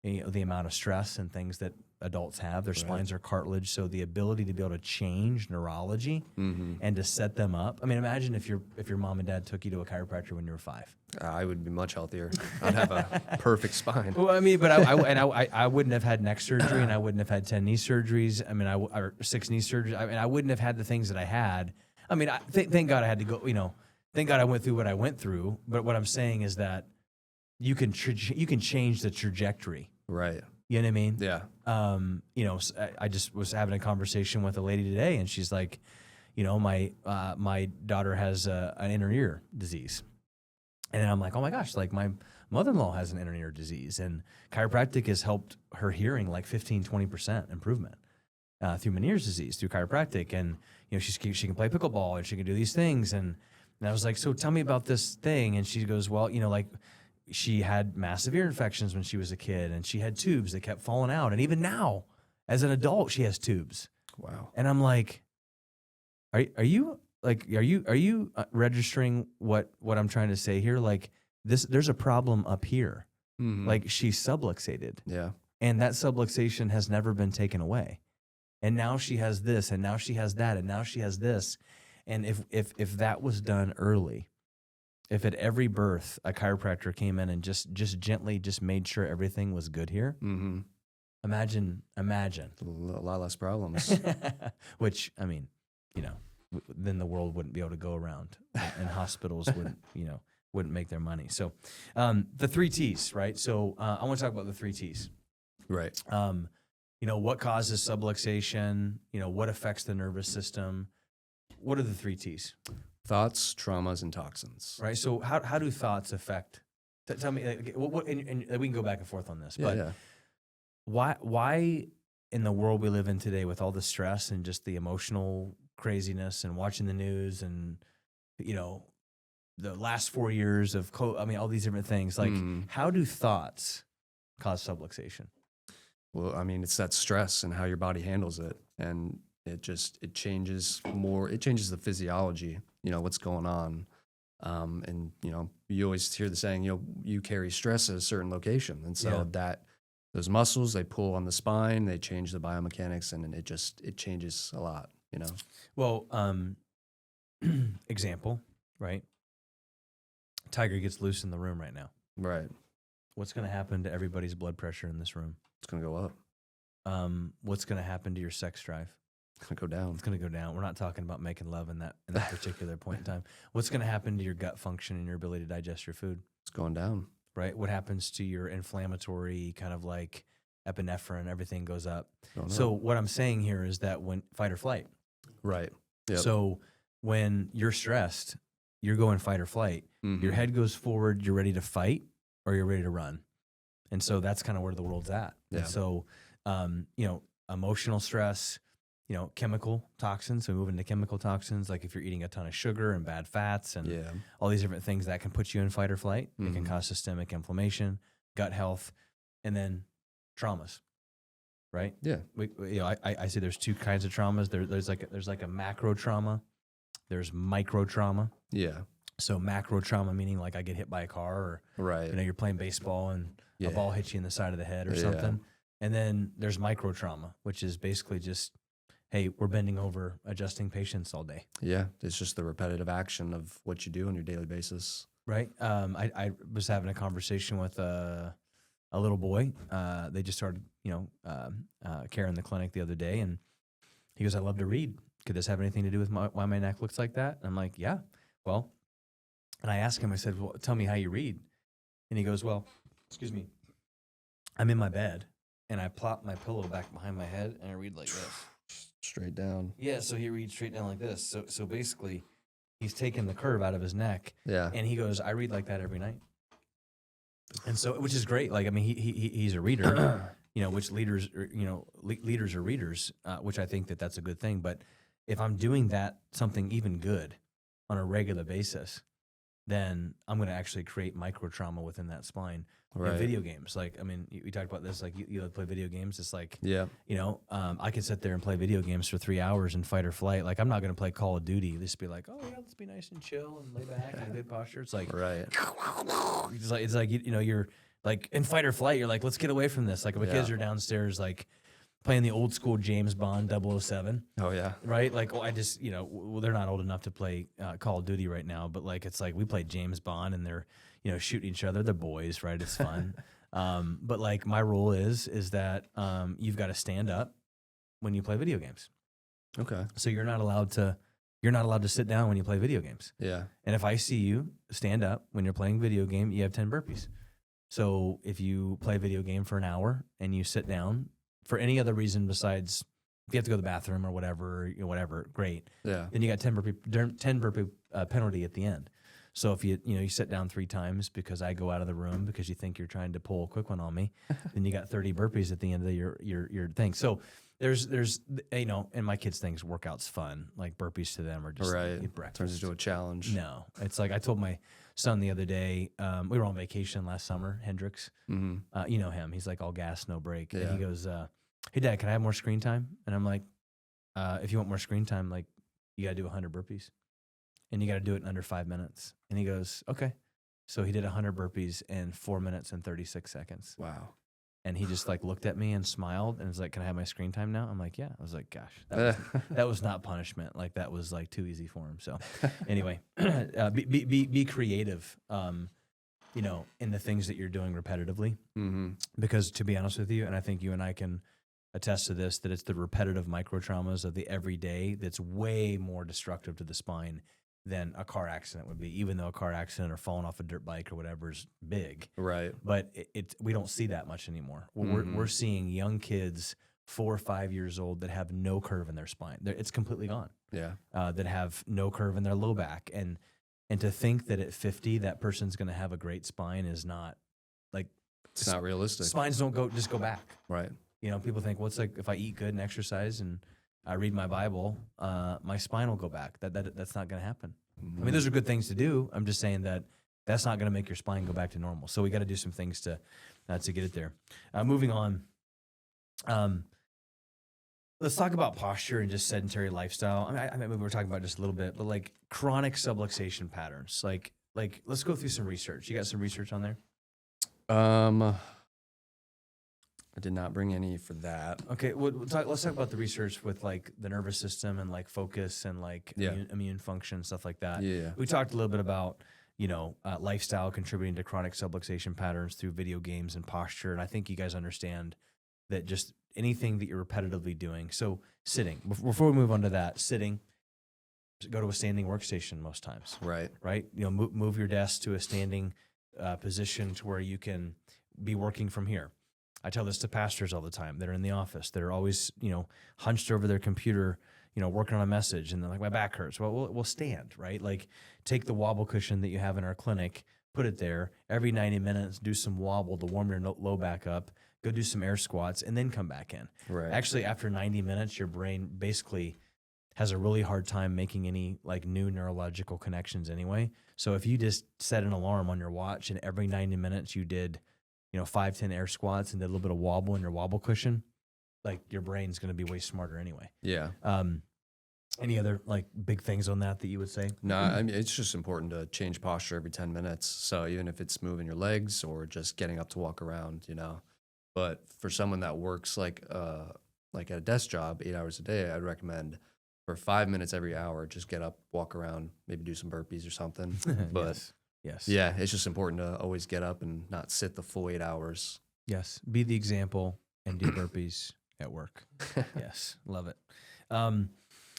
you know, the amount of stress and things that adults have. Their Right. spines are cartilage, so the ability to be able to change neurology Mm-hmm. and to set them up. I mean, imagine if your mom and dad took you to a chiropractor when you were 5. I would be much healthier. I'd have a perfect spine. Well, I mean, but I wouldn't have had neck surgery, and I wouldn't have had 10 knee surgeries. I mean, or 6 knee surgeries. I mean, I wouldn't have had the things that I had. I mean, thank God I had to go. You know, thank God I went through what I went through. But what I'm saying is that you can change the trajectory. Right. You know what I mean? Yeah. You know, I just was having a conversation with a lady today, and she's like, you know, my daughter has an inner ear disease. And I'm like, oh my gosh, like my mother-in-law has an inner ear disease, and chiropractic has helped her hearing like 15-20% improvement through Meniere's disease, through chiropractic. And, you know, she can play pickleball and she can do these things. And I was like, so tell me about this thing. And she goes, well, you know, like she had massive ear infections when she was a kid, and she had tubes that kept falling out. And even now, as an adult, she has tubes. Wow. And I'm like, are you registering what I'm trying to say here? Like this, there's a problem up here. Like she's subluxated, Yeah. and that subluxation has never been taken away. And now she has this, and now she has that, and now she has this. And if that was done early, if at every birth a chiropractor came in and just gently just made sure everything was good here, imagine. A lot less problems. Which, I mean, you know, then the world wouldn't be able to go around, and hospitals wouldn't make their money. So, the 3 T's, right? So, I want to talk about the 3 T's. Right. You know, what causes subluxation? You know, what affects the nervous system? What are the 3 T's? Thoughts, traumas, and toxins. Right. So, how do thoughts affect? Tell me. And we can go back and forth on this, but why in the world we live in today, with all the stress and just the emotional craziness and watching the news and, you know, the last 4 years of all these different things, like how do thoughts cause subluxation? Well, I mean, it's that stress and how your body handles it. And it changes the physiology, you know, what's going on. And, you know, you always hear the saying, you know, you carry stress at a certain location. And so those muscles, they pull on the spine, they change the biomechanics, and it changes a lot, you know? Well, example, right? Tiger gets loose in the room right now. Right. What's going to happen to everybody's blood pressure in this room? It's going to go up. What's going to happen to your sex drive? It's going to go down. It's going to go down. We're not talking about making love in that particular point in time. What's going to happen to your gut function and your ability to digest your food? It's going down. Right. What happens to your inflammatory kind of like epinephrine? Everything goes up. So what I'm saying here is that when fight or flight. Right. Yep. So when you're stressed, you're going fight or flight. Your head goes forward. You're ready to fight or you're ready to run. And so that's kind of where the world's at. Yeah. And so, you know, emotional stress, you know, chemical toxins. So we move into chemical toxins, like if you're eating a ton of sugar and bad fats and all these different things that can put you in fight or flight. It can cause systemic inflammation, gut health, and then traumas. Right? Yeah. I say there's 2 kinds of traumas. There's like a macro trauma. There's micro trauma. Yeah. So macro trauma meaning like I get hit by a car, or you know, you're playing baseball and a ball hits you in the side of the head or something. And then there's micro trauma, which is basically just, hey, we're bending over adjusting patients all day. Yeah, it's just the repetitive action of what you do on your daily basis. Right. I was having a conversation with a little boy. They just started, you know, care in the clinic the other day, and he goes, "I love to read. Could this have anything to do with why my neck looks like that?" And I'm like, "Yeah, well." And I asked him, I said, "Well, tell me how you read." And he goes, "Well, excuse me, I'm in my bed and I plop my pillow back behind my head and I read like this." Straight down. Yeah, so he reads straight down like this. So basically, he's taken the curve out of his neck. Yeah. And he goes, "I read like that every night." And so, which is great. Like, I mean, he's a reader, you know, which leaders are readers, which I think that's a good thing. But if I'm doing something even good on a regular basis, then I'm going to actually create micro trauma within that spine. Right. In video games, like, I mean, we talked about this, like you play video games. It's like, you know, I could sit there and play video games for 3 hours in fight or flight. Like, I'm not going to play Call of Duty. Just be like, oh yeah, let's be nice and chill and lay back and good posture. It's like, right. It's like you know, you're like in fight or flight. You're like, let's get away from this. Like, my kids are downstairs, like playing the old school James Bond 007. Oh yeah. Right. Like, I just, you know, well, they're not old enough to play Call of Duty right now, but like, it's like we play James Bond and they're, you know, shooting each other. They're boys, right? It's fun. But like my rule is that you've got to stand up when you play video games. Okay. So you're not allowed to sit down when you play video games. Yeah. And if I see you stand up when you're playing video game, you have 10 burpees. So if you play a video game for an hour and you sit down for any other reason besides if you have to go to the bathroom or whatever, you know, whatever, great. Yeah. Then you got 10 burpee penalty at the end. So if you sit down 3 times because I go out of the room because you think you're trying to pull a quick one on me, then you got 30 burpees at the end of your thing. So there's and my kids think workouts fun. Like burpees to them are just Right. like breakfast. Turns into a challenge. No, it's like I told my son the other day. We were on vacation last summer. Hendrix, you know him. He's like all gas, no break. And Yeah. he goes, "Hey, Dad, can I have more screen time?" And I'm like, "If you want more screen time, like you got to do 100 burpees, and you got to do it in under 5 minutes." And he goes, "Okay." So he did 100 burpees in 4 minutes and 36 seconds. Wow. And he just like looked at me and smiled and was like, "Can I have my screen time now?" I'm like, "Yeah." I was like, "Gosh, that was not punishment. Like that was like too easy for him." So anyway, be creative, in the things that you're doing repetitively. Because to be honest with you, and I think you and I can attest to this, that it's the repetitive micro traumas of the everyday that's way more destructive to the spine than a car accident would be, even though a car accident or falling off a dirt bike or whatever is big. Right. But we don't see that much anymore. We're seeing young kids 4 or 5 years old that have no curve in their spine. It's completely gone. Yeah. That have no curve in their low back. And to think that at 50, that person's going to have a great spine is not like, It's not realistic. spines don't just go back. Right. People think, well, it's like if I eat good and exercise and I read my Bible, my spine will go back. That's not going to happen. I mean, those are good things to do. I'm just saying that that's not going to make your spine go back to normal. So we got to do some things to get it there. Moving on. Let's talk about posture and just sedentary lifestyle. I mean, we were talking about just a little bit, but like chronic subluxation patterns. Like let's go through some research. You got some research on there? I did not bring any for that. Okay, let's talk about the research with like the nervous system and like focus and like immune function, stuff like that. Yeah. We talked a little bit about, lifestyle contributing to chronic subluxation patterns through video games and posture. And I think you guys understand that just anything that you're repetitively doing. So sitting, before we move on to that, sitting, go to a standing workstation most times. Right. Right? Move your desk to a standing position to where you can be working from here. I tell this to pastors all the time that are in the office. They're always, hunched over their computer, working on a message, and they're like, my back hurts. Well, we'll stand, right? Like, take the wobble cushion that you have in our clinic, put it there. Every 90 minutes, do some wobble to warm your low back up. Go do some air squats, and then come back in. Right. Actually, after 90 minutes, your brain basically has a really hard time making any like new neurological connections anyway. So if you just set an alarm on your watch and every 90 minutes you did 5-10 air squats and did a little bit of wobble in your wobble cushion, like your brain's going to be way smarter anyway. Yeah. Any other like big things on that you would say? No, I mean, it's just important to change posture every 10 minutes. So even if it's moving your legs or just getting up to walk around, but for someone that works like at a desk job 8 hours a day, I'd recommend for 5 minutes every hour, just get up, walk around, maybe do some burpees or something. But yes. Yeah, it's just important to always get up and not sit the full 8 hours. Yes. Be the example and do burpees at work. Yes. Love it.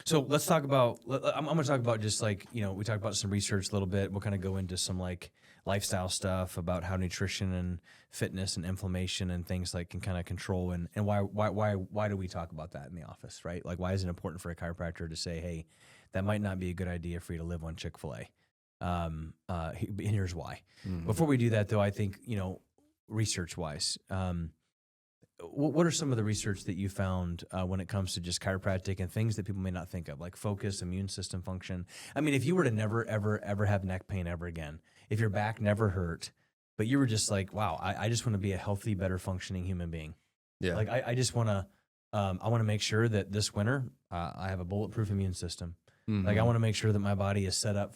So let's talk about, I'm going to talk about just like, we talked about some research a little bit. We'll kind of go into some like lifestyle stuff about how nutrition and fitness and inflammation and things like can kind of control and why do we talk about that in the office, right? Like, why is it important for a chiropractor to say, hey, that might not be a good idea for you to live on Chick-fil-A? And here's why. Before we do that, though, I think, research-wise, what are some of the research that you found when it comes to just chiropractic and things that people may not think of, like focus, immune system function? I mean, if you were to never, ever, ever have neck pain ever again, if your back never hurt, but you were just like, wow, I just want to be a healthy, better functioning human being. Yeah. Like, I just want to, I want to make sure that this winter I have a bulletproof immune system. Like, I want to make sure that my body is set up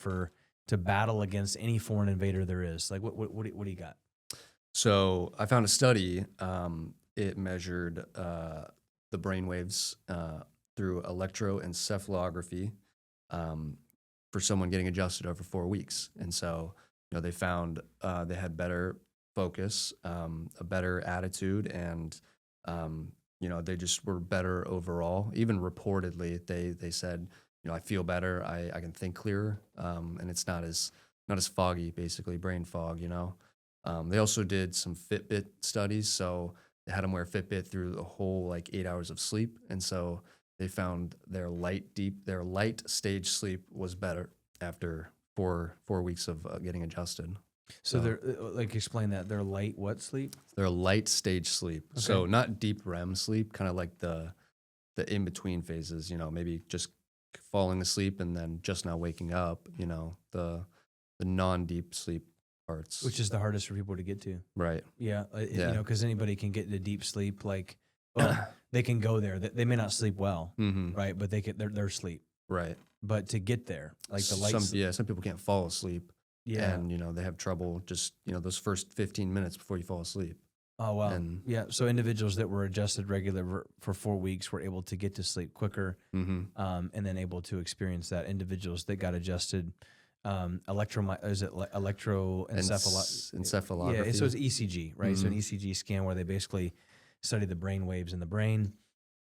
to battle against any foreign invader there is. Like, what do you got? So I found a study. It measured the brain waves through electroencephalography for someone getting adjusted over 4 weeks. And so, they found they had better focus, a better attitude, and they just were better overall. Even reportedly, they said, I feel better. I can think clearer, and it's not as foggy, basically brain fog. They also did some Fitbit studies, so they had them wear Fitbit through the whole like 8 hours of sleep, and so they found their light stage sleep was better after 4 weeks of getting adjusted. So they're like, explain that, they're light what sleep? They're light stage sleep, so not deep REM sleep, kind of like the the in between phases, maybe just falling asleep and then just now waking up, the non deep sleep parts. Which is the hardest for people to get to. Right. Yeah. Yeah. Because anybody can get into deep sleep. Like, well, they can go there. They may not sleep well, right? But they're asleep. Right. But to get there, like the lights. Some people can't fall asleep. Yeah. And, they have trouble just, those first 15 minutes before you fall asleep. Oh, wow. And yeah. So individuals that were adjusted regular for 4 weeks were able to get to sleep quicker, and then able to experience that. Individuals that got adjusted, electroencephalography. Yeah. So it's ECG, right? So an ECG scan where they basically study the brain waves in the brain.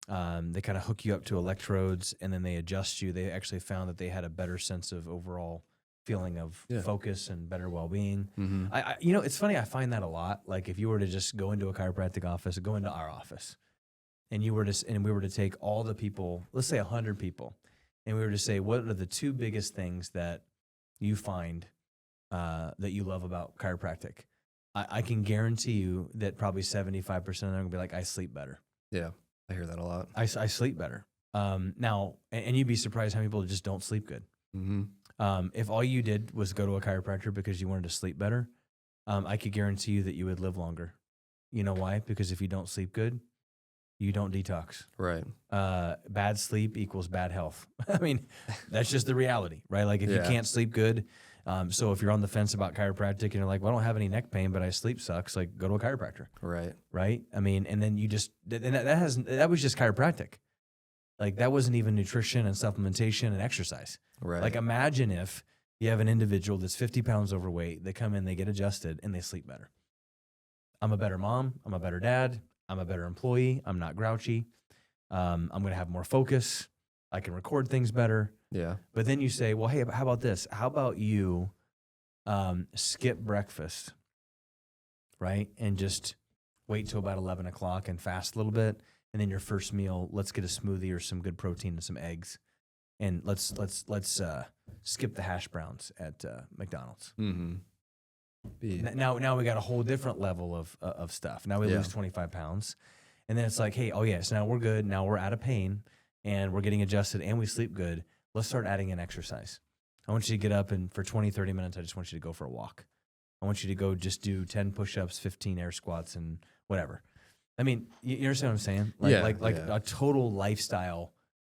They kind of hook you up to electrodes and then they adjust you. They actually found that they had a better sense of overall feeling of focus and better well-being. I it's funny. I find that a lot. Like if you were to just go into a chiropractic office, go into our office, and we were to take all the people, let's say 100 people, and we were to say, what are the 2 biggest things that you find that you love about chiropractic? I can guarantee you that probably 75% of them are gonna be like, I sleep better. Yeah, I hear that a lot. I sleep better. Now, and you'd be surprised how many people just don't sleep good. If all you did was go to a chiropractor because you wanted to sleep better, I could guarantee you that you would live longer. You know why? Because if you don't sleep good, you don't detox. Right. Bad sleep equals bad health. I mean, that's just the reality, right? Like if you can't sleep good, so if you're on the fence about chiropractic and you're like, well, I don't have any neck pain, but I sleep sucks, like go to a chiropractor. Right. Right. I mean, and then you just, and that was just chiropractic. Like that wasn't even nutrition and supplementation and exercise. Right. Like imagine if you have an individual that's 50 pounds overweight, they come in, they get adjusted and they sleep better. I'm a better mom. I'm a better dad. I'm a better employee. I'm not grouchy. I'm going to have more focus. I can record things better. Yeah. But then you say, well, hey, how about this? How about you skip breakfast, right? And just wait till about 11 o'clock and fast a little bit. And then your first meal, let's get a smoothie or some good protein and some eggs. And let's skip the hash browns at McDonald's. Now we got a whole different level of stuff. Now we lose 25 pounds. And then it's like, hey, oh, yes, now we're good. Now we're out of pain and we're getting adjusted and we sleep good. Let's start adding in exercise. I want you to get up and for 20, 30 minutes, I just want you to go for a walk. I want you to go just do 10 push-ups, 15 air squats, and whatever. I mean, you understand what I'm saying? Like a total lifestyle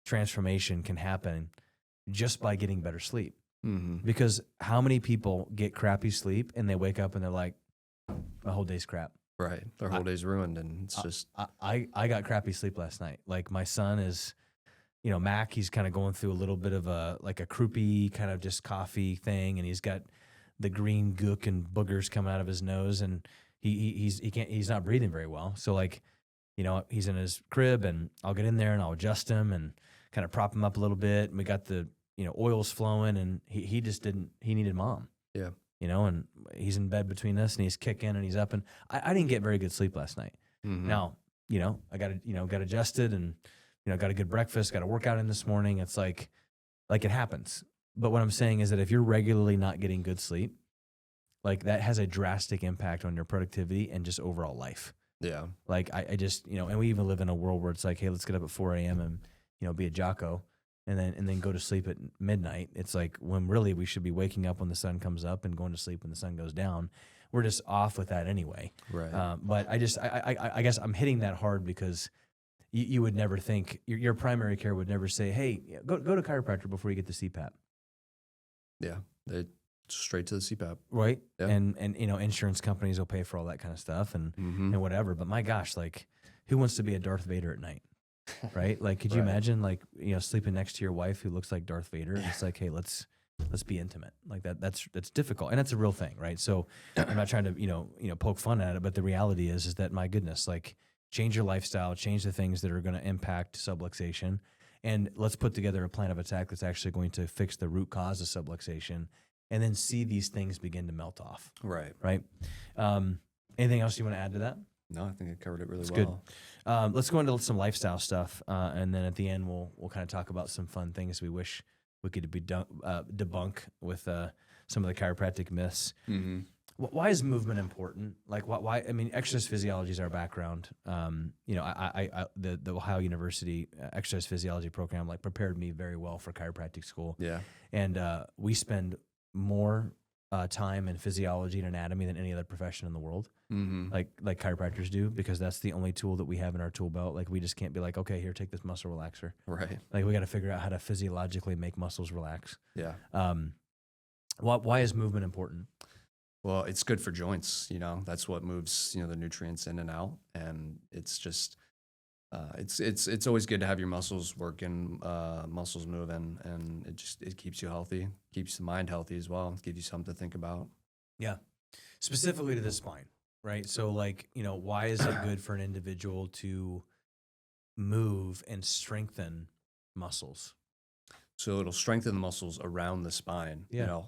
transformation can happen just by getting better sleep. Because how many people get crappy sleep and they wake up and they're like, my whole day's crap. Right. Their whole day's ruined and it's just. I got crappy sleep last night. Like my son is, Mac, he's kind of going through a little bit of a croupy kind of just coffee thing. And he's got the green gook and boogers coming out of his nose and he's not breathing very well. So he's in his crib and I'll get in there and I'll adjust him and kind of prop him up a little bit. And we got the, oils flowing and he needed mom. Yeah. And he's in bed between us and he's kicking and he's up and I didn't get very good sleep last night. Now, I got adjusted and, got a good breakfast, got a workout in this morning. It's like it happens. But what I'm saying is that if you're regularly not getting good sleep, like that has a drastic impact on your productivity and just overall life. Yeah. Like I just, and we even live in a world where it's like, hey, let's get up at 4 a.m. and, be a jocko and then go to sleep at midnight. It's like when really we should be waking up when the sun comes up and going to sleep when the sun goes down. We're just off with that anyway. Right. But I guess I'm hitting that hard because you would never think, your primary care would never say, hey, go to chiropractor before you get the CPAP. Yeah. They straight to the CPAP. Right. Yeah. And insurance companies will pay for all that kind of stuff and whatever. But my gosh, like who wants to be a Darth Vader at night? Right? Like, could you imagine sleeping next to your wife who looks like Darth Vader? It's like, hey, let's be intimate. Like that's difficult. And that's a real thing, right? So I'm not trying to, poke fun at it, but the reality is that my goodness, like change your lifestyle, change the things that are going to impact subluxation. And let's put together a plan of attack that's actually going to fix the root cause of subluxation and then see these things begin to melt off. Right. Right. Anything else you want to add to that? No, I think I covered it really well. Good. Let's go into some lifestyle stuff, and then at the end we'll kind of talk about some fun things we wish we could debunk with some of the chiropractic myths. Why is movement important? Like, why? I mean, exercise physiology is our background. You know, the Ohio University exercise physiology program like prepared me very well for chiropractic school, Yeah. and we spend more time in physiology and anatomy than any other profession in the world. Mm-hmm. Like chiropractors do, because that's the only tool that we have in our tool belt. Like, we just can't be like, okay, here, take this muscle relaxer. Right. Like, we got to figure out how to physiologically make muscles relax. Yeah. Why is movement important? Well, it's good for joints. You know, that's what moves, the nutrients in and out. And it's just, it's always good to have your muscles working, muscles moving, and it keeps you healthy, keeps the mind healthy as well, gives you something to think about. Yeah. Specifically to the spine, right? So, like, why is it good for an individual to move and strengthen muscles? So it'll strengthen the muscles around the spine. Yeah.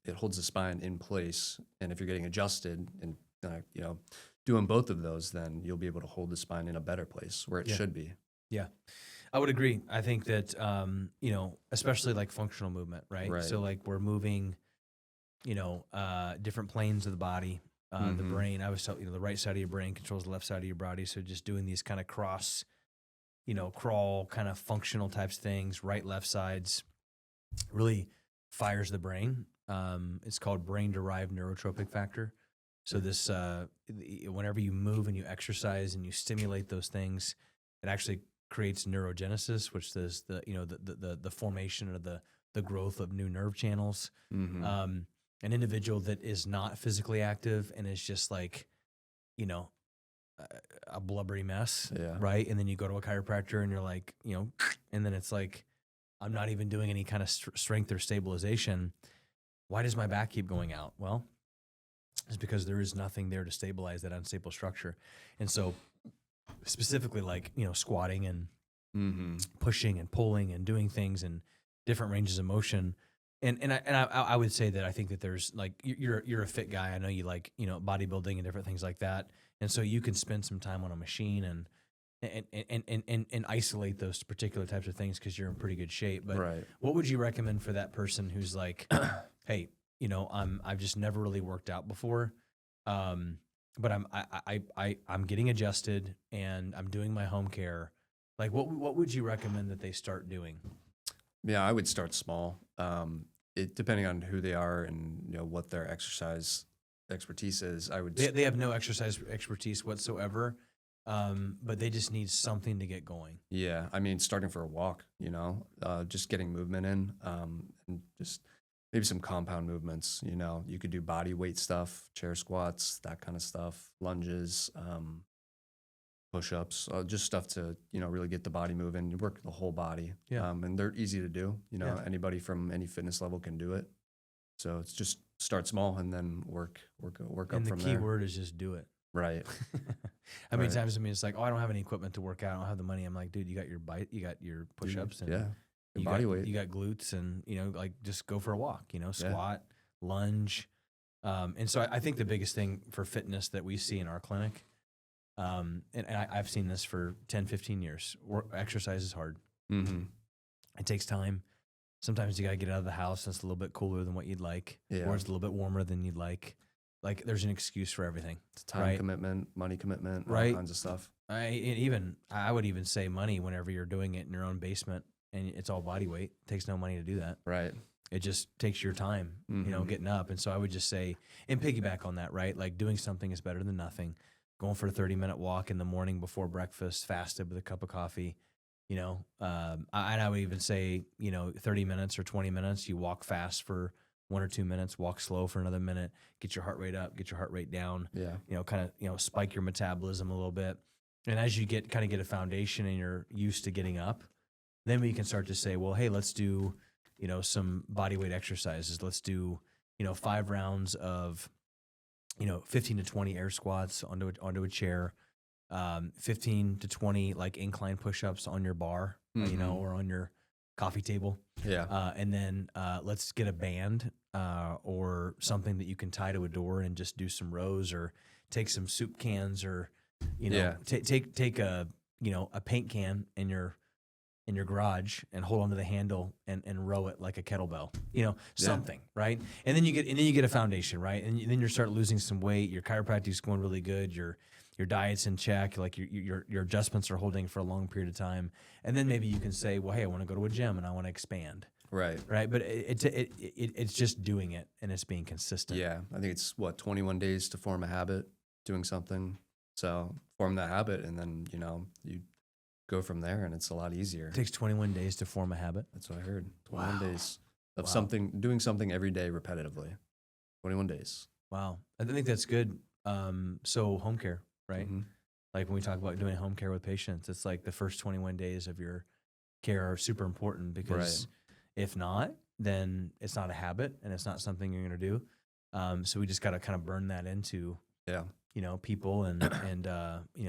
It holds the spine in place. And if you're getting adjusted and doing both of those, then you'll be able to hold the spine in a better place where it Yeah. should be. Yeah. I would agree. I think that, especially like functional movement, right? Right. So, like, we're moving, different planes of the body, the Mhm. brain. I was telling the right side of your brain controls the left side of your body. So, just doing these kind of cross, crawl kind of functional types of things, right, left sides, really fires the brain. It's called brain-derived neurotropic factor. So this, whenever you move and you exercise and you stimulate those things, it actually creates neurogenesis, which is the formation or the growth of new nerve channels. Mhm. An individual that is not physically active and is just like, a blubbery mess, Yeah. right? And then you go to a chiropractor and you're like, and then it's like, I'm not even doing any kind of strength or stabilization. Why does my back keep going out? Well, it's because there is nothing there to stabilize that unstable structure. And so specifically, like, squatting and Mhm. pushing and pulling and doing things in different ranges of motion. And I would say that I think that there's like, you're a fit guy. I know you like, bodybuilding and different things like that. And so you can spend some time on a machine and isolate those particular types of things because you're in pretty good shape. But Right. what would you recommend for that person who's like, hey, I've just never really worked out before, but I'm getting adjusted and I'm doing my home care. Like, what would you recommend that they start doing? Yeah, I would start small. It depending on who they are and what their exercise expertise is. I would. They have no exercise expertise whatsoever, but they just need something to get going. Yeah, I mean, starting for a walk, just getting movement in, and just maybe some compound movements. You could do body weight stuff, chair squats, that kind of stuff, lunges, push-ups, just stuff to really get the body moving. You work the whole body, Yeah. and they're easy to do. Yeah. Anybody from any fitness level can do it. So it's just start small and then work up And the from key there. word is just do it. Right. How many Right. times it's like, oh, I don't have any equipment to work out. I don't have the money. I'm like, dude, you got your bite, you got your push-ups, and Yeah. Your you body got, weight. you got glutes, and like, just go for a walk. Squat, lunge, and so I think the biggest thing for fitness that we see in our clinic, and I've seen this for 10, 15 years. Exercise is hard. Mm-hmm. It takes time. Sometimes you got to get out of the house and it's a little bit cooler than what you'd like, Yeah. or it's a little bit warmer than you'd like. Like, there's an excuse for everything. It's time Right. commitment, money commitment, Right. all kinds of stuff. I would even say money whenever you're doing it in your own basement and it's all body weight. It takes no money to do that. Right. It just takes your time, Mhm. getting up. And so I would just say, and piggyback on that, right? Like, doing something is better than nothing. Going for a 30-minute walk in the morning before breakfast, fasted with a cup of coffee. And I would even say, 30 minutes or 20 minutes, you walk fast for 1 or 2 minutes, walk slow for another minute, get your heart rate up, get your heart rate down, Yeah. kind of, spike your metabolism a little bit. And as you get a foundation and you're used to getting up, then we can start to say, well, hey, let's do, some body weight exercises. Let's do, 5 rounds of, 15 to 20 air squats onto a chair, 15 to 20 like incline push-ups on your bar, Mhm. or on your coffee table. Yeah. And then let's get a band or something that you can tie to a door and just do some rows, or take some soup cans, or Yeah. take a a paint can and in your garage and hold onto the handle and row it like a kettlebell, something, right? And then you get a foundation, right? And then you start losing some weight. Your chiropractic's going really good. Your diet's in check. Like your adjustments are holding for a long period of time. And then maybe you can say, well, hey, I want to go to a gym and I want to expand. Right. Right. But it's just doing it and it's being consistent. Yeah. I think it's 21 days to form a habit, doing something. So form that habit and then, you go from there and it's a lot easier. It takes 21 days to form a habit. That's what I heard. 21 days of doing something every day repetitively. 21 days. Wow. I think that's good. So home care, right? Mm-hmm. Like when we talk about doing home care with patients, it's like the first 21 days of your care are super important because if not, then it's not a habit and it's not something you're going to do. So we just got to kind of burn that into people and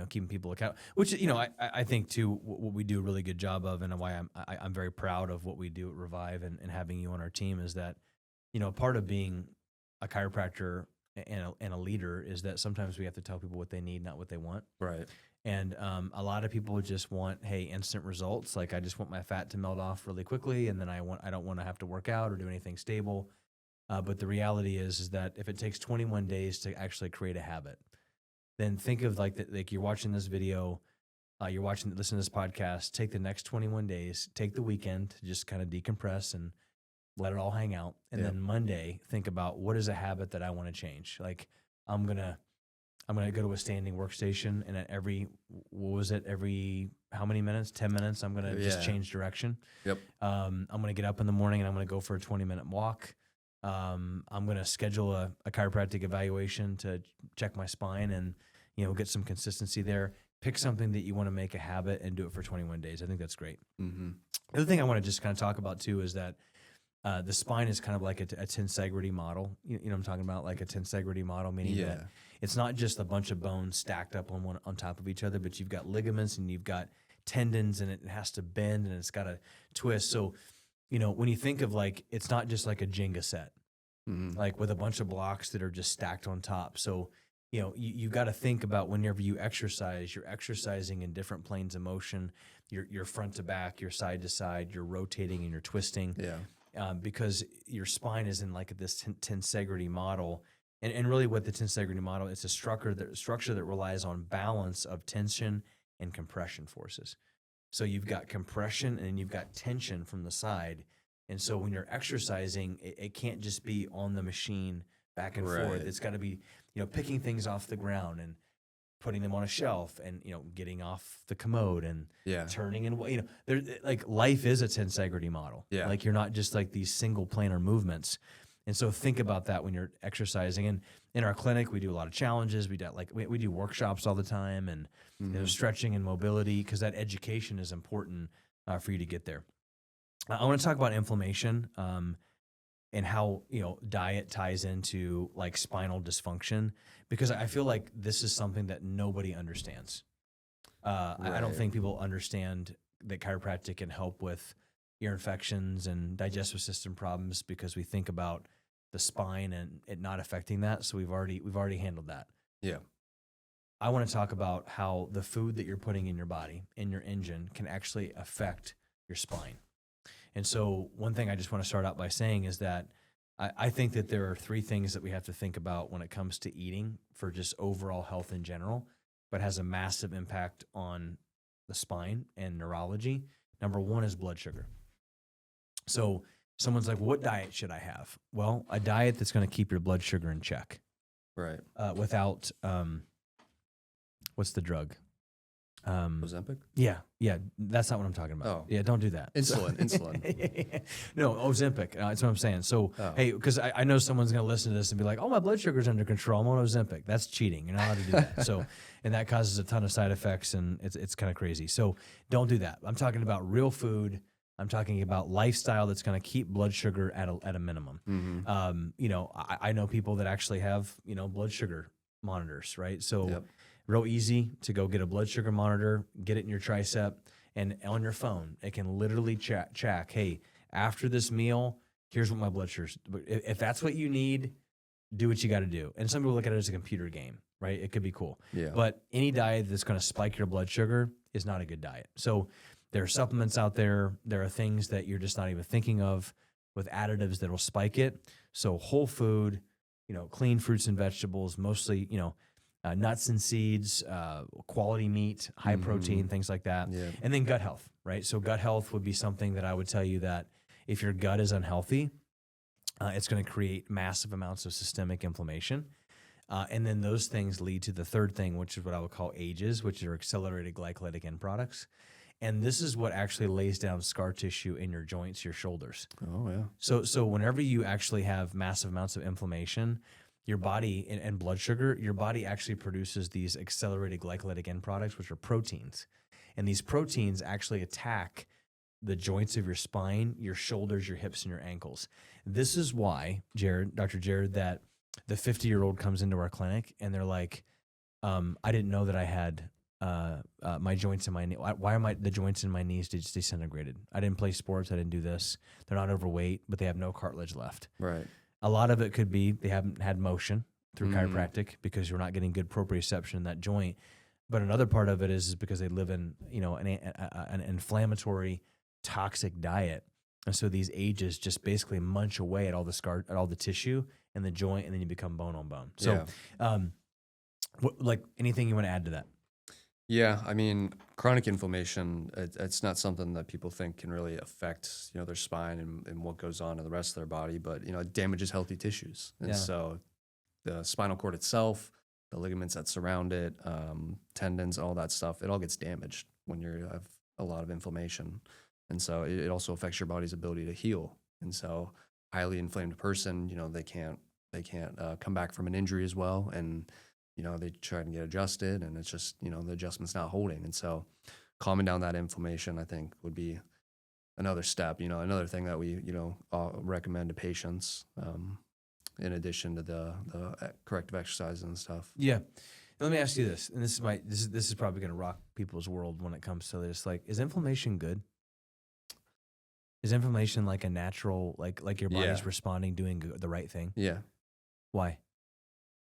keeping people accountable, which, I think too, what we do a really good job of and why I'm very proud of what we do at Revive and having you on our team is that, part of being a chiropractor and a leader is that sometimes we have to tell people what they need, not what they want. Right. And a lot of people just want, hey, instant results. Like I just want my fat to melt off really quickly. And then I don't want to have to work out or do anything stable. But the reality is that if it takes 21 days to actually create a habit, then think of like you're watching this video, listen to this podcast, take the next 21 days, take the weekend to just kind of decompress and let it all hang out. And then Monday, think about what is a habit that I want to change. Like I'm going to go to a standing workstation and at every how many minutes? 10 minutes. I'm going to just change direction. Yep. I'm going to get up in the morning and I'm going to go for a 20-minute walk. I'm going to schedule a chiropractic evaluation to check my spine and, get some consistency there. Pick something that you want to make a habit and do it for 21 days. I think that's great. Mm-hmm. The other thing I want to just kind of talk about too is that the spine is kind of like a tensegrity model. You know what I'm talking about? Like a tensegrity model, meaning that it's not just a bunch of bones stacked up on top of each other, but you've got ligaments and you've got tendons and it has to bend and it's got to twist. So, when you think of it's not just like a Jenga set, like with a bunch of blocks that are just stacked on top. So, you got to think about whenever you exercise, you're exercising in different planes of motion. You're front to back, you're side to side, you're rotating and you're twisting. Yeah. Because your spine is in this tensegrity model. And really what the tensegrity model is, a structure that relies on balance of tension and compression forces. So you've got compression and you've got tension from the side. And so when you're exercising, it can't just be on the machine back and forth. It's got to be, picking things off the ground and putting them on a shelf and, getting off the commode and turning and, life is a tensegrity model. Yeah. Like you're not just like these single planar movements. And so think about that when you're exercising. And in our clinic, we do a lot of challenges. We do workshops all the time and stretching and mobility because that education is important for you to get there. I want to talk about inflammation and how diet ties into spinal dysfunction because I feel like this is something that nobody understands. I don't think people understand that chiropractic can help with ear infections and digestive system problems because we think about the spine and it not affecting that. So we've already handled that. Yeah. I want to talk about how the food that you're putting in your body, in your engine, can actually affect your spine. And so one thing I just want to start out by saying is that I think that there are three things that we have to think about when it comes to eating for just overall health in general, but has a massive impact on the spine and neurology. Number one is blood sugar. So someone's like, what diet should I have? Well, a diet that's going to keep your blood sugar in check. Right. Without, what's the drug? Ozempic? Yeah. That's not what I'm talking about. Oh. Yeah, don't do that. Insulin. No, Ozempic. That's what I'm saying. So, hey, because I know someone's going to listen to this and be like, oh, my blood sugar's under control. I'm on Ozempic. That's cheating. You're not allowed to do that. So, and that causes a ton of side effects and it's kind of crazy. So don't do that. I'm talking about real food. I'm talking about lifestyle that's going to keep blood sugar at a minimum. Mm-hmm. I know people that actually have, blood sugar monitors, right? So real easy to go get a blood sugar monitor, get it in your tricep, and on your phone, it can literally check, hey, after this meal, here's what my blood sugar's. If that's what you need, do what you got to do. And some people look at it as a computer game, right? It could be cool. Yeah. But any diet that's going to spike your blood sugar is not a good diet. So There are supplements out there. There are things that you're just not even thinking of with additives that will spike it. So whole food, clean fruits and vegetables, mostly, nuts and seeds, quality meat, high protein, things like that. Yeah. And then gut health, right? So gut health would be something that I would tell you that if your gut is unhealthy, it's going to create massive amounts of systemic inflammation. And then those things lead to the third thing, which is what I would call AGEs, which are accelerated glycolytic end products. And this is what actually lays down scar tissue in your joints, your shoulders. Oh, yeah. So whenever you actually have massive amounts of inflammation, your body and blood sugar, your body actually produces these accelerated glycolytic end products, which are proteins. And these proteins actually attack the joints of your spine, your shoulders, your hips, and your ankles. This is why, Dr. Jared, that the 50-year-old comes into our clinic and they're like, I didn't know that I had my joints in my knee. Why are the joints in my knees disintegrated? I didn't play sports. I didn't do this. They're not overweight, but they have no cartilage left. Right. A lot of it could be they haven't had motion through chiropractic because you're not getting good proprioception in that joint. But another part of it is because they live in an inflammatory, toxic diet, and so these AGEs just basically munch away at all the tissue and the joint, and then you become bone on bone. So, like anything you want to add to that? Yeah, I mean, chronic inflammation, it's not something that people think can really affect, their spine and what goes on in the rest of their body, but, it damages healthy tissues. And so the spinal cord itself, the ligaments that surround it, tendons, all that stuff, it all gets damaged when you have a lot of inflammation. And so it also affects your body's ability to heal. And so highly inflamed person, they can't come back from an injury as well. And they try and get adjusted, and it's just, the adjustment's not holding. And so calming down that inflammation, I think, would be another step, another thing that we, recommend to patients, in addition to the corrective exercises and stuff. Yeah. Let me ask you this, and this is probably going to rock people's world when it comes to this. Like, is inflammation good? Is inflammation like a natural, like your body's responding, doing the right thing? Yeah. Why?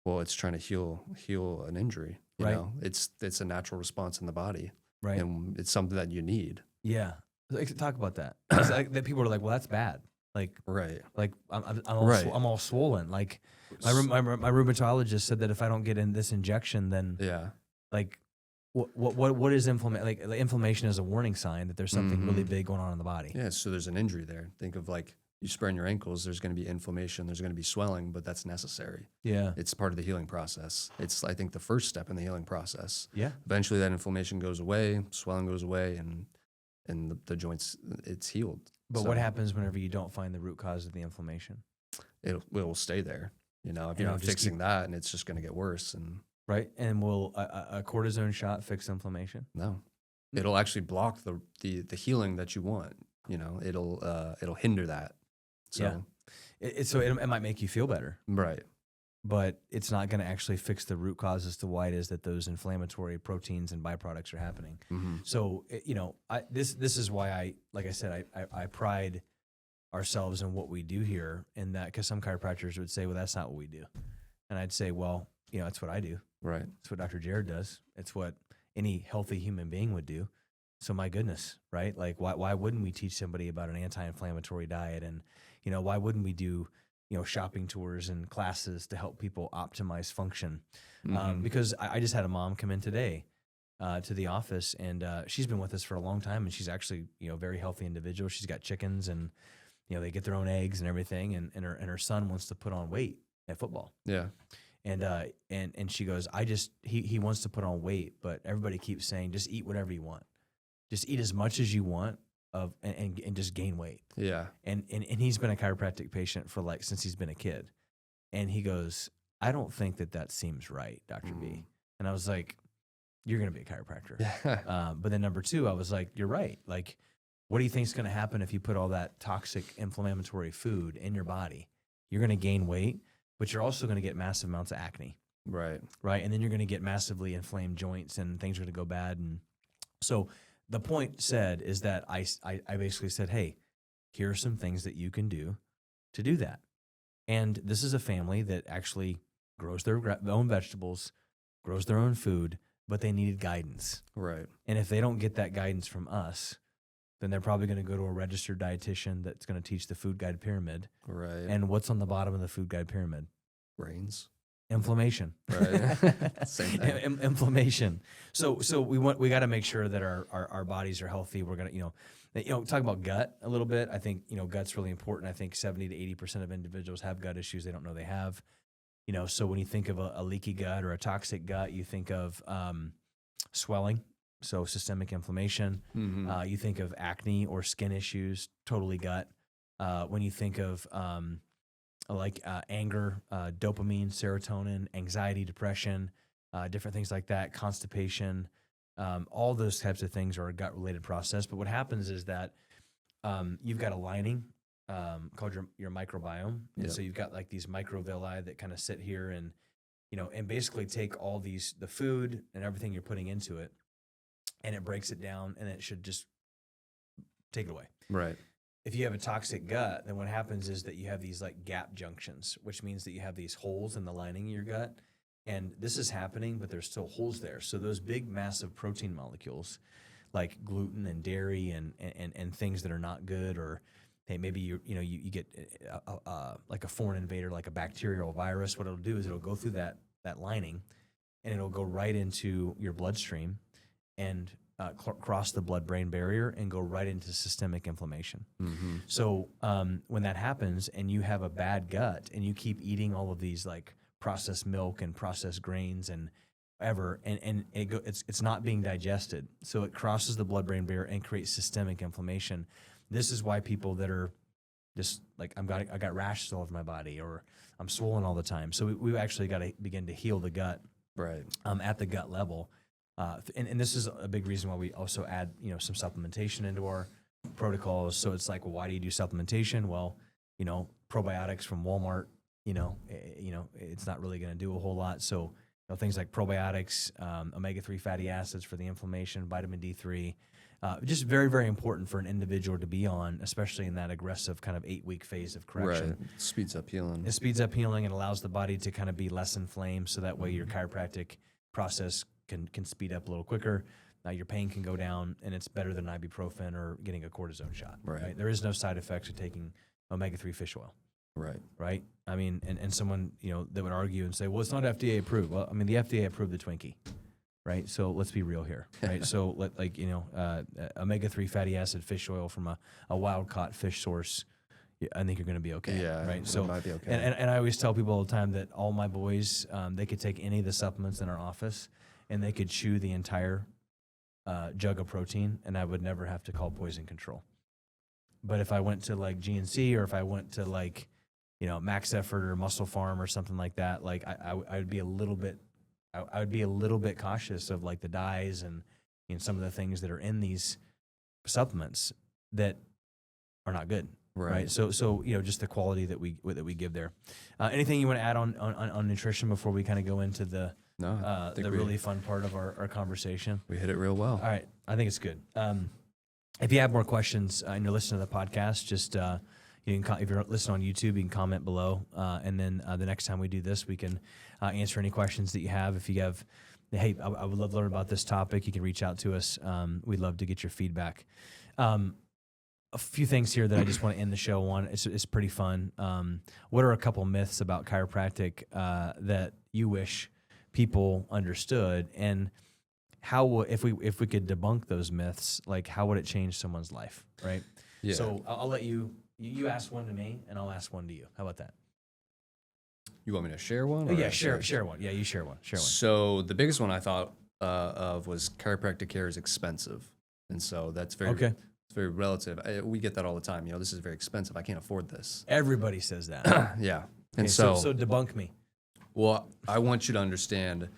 Well, it's trying to heal an injury. You know, it's a natural response in the body, right? And it's something that you need. Yeah, talk about that. Like, that people are like, well, that's bad. Like, right? Like I'm all swollen. Like my rheumatologist said that if I don't get in this injection, then like what is inflammation? Like inflammation is a warning sign that there's something really big going on in the body. Yeah, so there's an injury there. Think of like, you sprain your ankles, there's going to be inflammation, there's going to be swelling, but that's necessary. Yeah. It's part of the healing process. It's, I think, the first step in the healing process. Yeah. Eventually that inflammation goes away, swelling goes away, and the joints, it's healed. But what happens whenever you don't find the root cause of the inflammation? It will stay there. If you're not fixing that, and it's just going to get worse. And right. And will a cortisone shot fix inflammation? No. It'll actually block the healing that you want. It'll hinder that. So, it might make you feel better, right? But it's not going to actually fix the root cause as to why it is that those inflammatory proteins and byproducts are happening. So, this is why I pride ourselves in what we do here, in that, because some chiropractors would say, well, that's not what we do, and I'd say, well, it's what I do. Right. It's what Dr. Jared does. It's what any healthy human being would do. So my goodness, right? Like, why wouldn't we teach somebody about an anti-inflammatory diet? And, why wouldn't we do, shopping tours and classes to help people optimize function? Because I just had a mom come in today to the office, and she's been with us for a long time, and she's actually, a very healthy individual. She's got chickens, and, they get their own eggs and everything. And her son wants to put on weight at football. Yeah. And she goes, he wants to put on weight, but everybody keeps saying, just eat whatever you want. Just eat as much as you want and just gain weight. Yeah. And he's been a chiropractic patient for since he's been a kid. And he goes, I don't think that seems right, Dr. B. And I was like, you're going to be a chiropractor. But then number two, I was like, you're right. Like, what do you think is going to happen if you put all that toxic inflammatory food in your body? You're going to gain weight, but you're also going to get massive amounts of acne. Right. Right. And then you're going to get massively inflamed joints, and things are going to go bad. And so the point said is that I basically said, hey, here are some things that you can do to do that. And this is a family that actually grows their own vegetables, grows their own food, but they needed guidance. Right. And if they don't get that guidance from us, then they're probably going to go to a registered dietitian that's going to teach the food guide pyramid. Right. And what's on the bottom of the food guide pyramid? Brains. Inflammation. Right. Same thing. Inflammation. So we got to make sure that our bodies are healthy. We're going to, talk about gut a little bit. I think, gut's really important. I think 70 to 80% of individuals have gut issues they don't know they have. So when you think of a leaky gut or a toxic gut, you think of swelling, so systemic inflammation. You think of acne or skin issues, totally gut. When you think of anger, dopamine, serotonin, anxiety, depression, different things like that, constipation, all those types of things are a gut-related process. But what happens is that you've got a lining called your microbiome. And so you've got like these microvilli that kind of sit here and, and basically take all the food and everything you're putting into it, and it breaks it down, and it should just take it away. Right. If you have a toxic gut, then what happens is that you have these like gap junctions, which means that you have these holes in the lining of your gut. And this is happening, but there's still holes there. So those big, massive protein molecules like gluten and dairy and things that are not good, or hey, maybe you get like a foreign invader, like a bacterial virus. What it'll do is it'll go through that lining, and it'll go right into your bloodstream and cross the blood-brain barrier and go right into systemic inflammation. So when that happens and you have a bad gut and you keep eating all of these like processed milk and processed grains and whatever, and it's not being digested, so it crosses the blood-brain barrier and creates systemic inflammation. This is why people that are just like I got rashes all over my body, or I'm swollen all the time. So we've actually got to begin to heal the gut, right, at the gut level. And this is a big reason why we also add, some supplementation into our protocols. So it's like, well, why do you do supplementation? Well, probiotics from Walmart, it's not really going to do a whole lot. So things like probiotics, omega-3 fatty acids for the inflammation, vitamin D3, just very, very important for an individual to be on, especially in that aggressive kind of 8-week phase of correction. Right. Speeds up healing. It speeds up healing and allows the body to kind of be less inflamed. So that way your chiropractic process can speed up a little quicker. Your pain can go down, and it's better than ibuprofen or getting a cortisone shot. Right. There is no side effects of taking omega-3 fish oil. Right. I mean, and someone, that would argue and say, well, it's not FDA approved. Well, I mean, the FDA approved the Twinkie, right? So let's be real here, right? So omega-3 fatty acid fish oil from a wild-caught fish source, I think you're going to be okay. Yeah, right. So it might be okay. And I always tell people all the time that all my boys, they could take any of the supplements in our office, and they could chew the entire jug of protein, and I would never have to call poison control. But if I went to like GNC, or if I went to like, Max Effort or Muscle Farm or something like that, like I would be a little bit, I would be a little bit cautious of like the dyes and some of the things that are in these supplements that are not good. Right. So just the quality that we give there. Anything you want to add on nutrition before we kind of go into the really fun part of our conversation? We hit it real well. All right. I think it's good. If you have more questions and you're listening to the podcast, just if you're listening on YouTube, you can comment below, and then the next time we do this, we can answer any questions that you have. If you have, hey, I would love to learn about this topic, you can reach out to us. We'd love to get your feedback. A few things here that I just want to end the show on. It's pretty fun. What are a couple myths about chiropractic that you wish people understood, and how if we could debunk those myths, like how would it change someone's life, right? Yeah. So I'll let you ask one to me, and I'll ask one to you. How about that? You want me to share one? Yeah, share one. Yeah, you share one. So the biggest one I thought of was chiropractic care is expensive, and so that's very okay. It's very relative. We get that all the time. This is very expensive. I can't afford this. Everybody says that. Yeah. Okay, And so debunk me. Well, I want you to understand,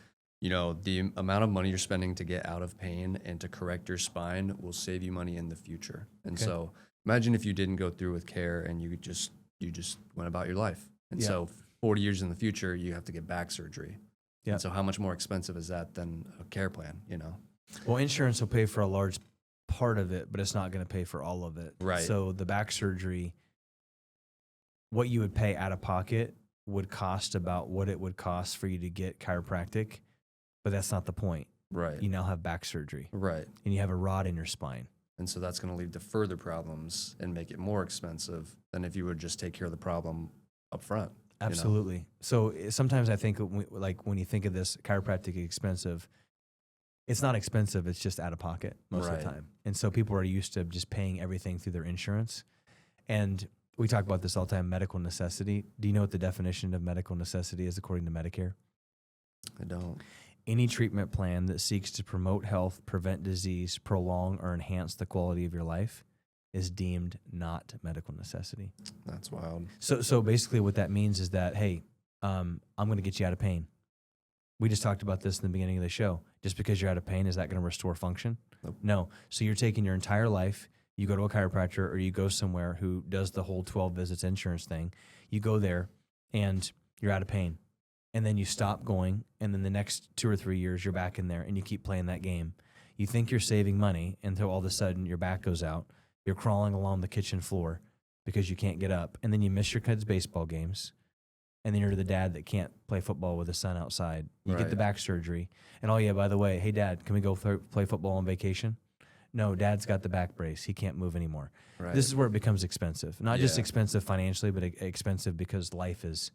the amount of money you're spending to get out of pain and to correct your spine will save you money in the future. And Okay. so imagine if you didn't go through with care and you just went about your life. And Yeah. so 40 years in the future, you have to get back surgery. Yeah. And so how much more expensive is that than a care plan, Well, insurance will pay for a large part of it, but it's not going to pay for all of it. Right. So the back surgery, what you would pay out of pocket would cost about what it would cost for you to get chiropractic, but that's not the point. Right. You now have back surgery, Right. and you have a rod in your spine. And so that's going to lead to further problems and make it more expensive than if you would just take care of the problem up front. Absolutely. So sometimes I think when you think of this chiropractic expensive, it's not expensive. It's just out of pocket most of the time. And so people are used to just paying everything through their insurance. And we talk about this all the time, medical necessity. Do you know what the definition of medical necessity is according to Medicare? I don't. Any treatment plan that seeks to promote health, prevent disease, prolong, or enhance the quality of your life is deemed not medical necessity. That's wild. So basically what that means is that, hey, I'm going to get you out of pain. We just talked about this in the beginning of the show. Just because you're out of pain, is that going to restore function? Nope. No. So you're taking your entire life, you go to a chiropractor or you go somewhere who does the whole 12 visits insurance thing. You go there and you're out of pain. And then you stop going, and then the next 2 or 3 years, you're back in there, and you keep playing that game. You think you're saving money until all of a sudden your back goes out. You're crawling along the kitchen floor because you can't get up, and then you miss your kids' baseball games, and then you're the dad that can't play football with his son outside. You get the back surgery, and oh yeah, by the way, hey dad, can we go play football on vacation? No, dad's got the back brace. He can't move anymore. Right. This is where it becomes expensive. Not just expensive financially, but expensive because life is...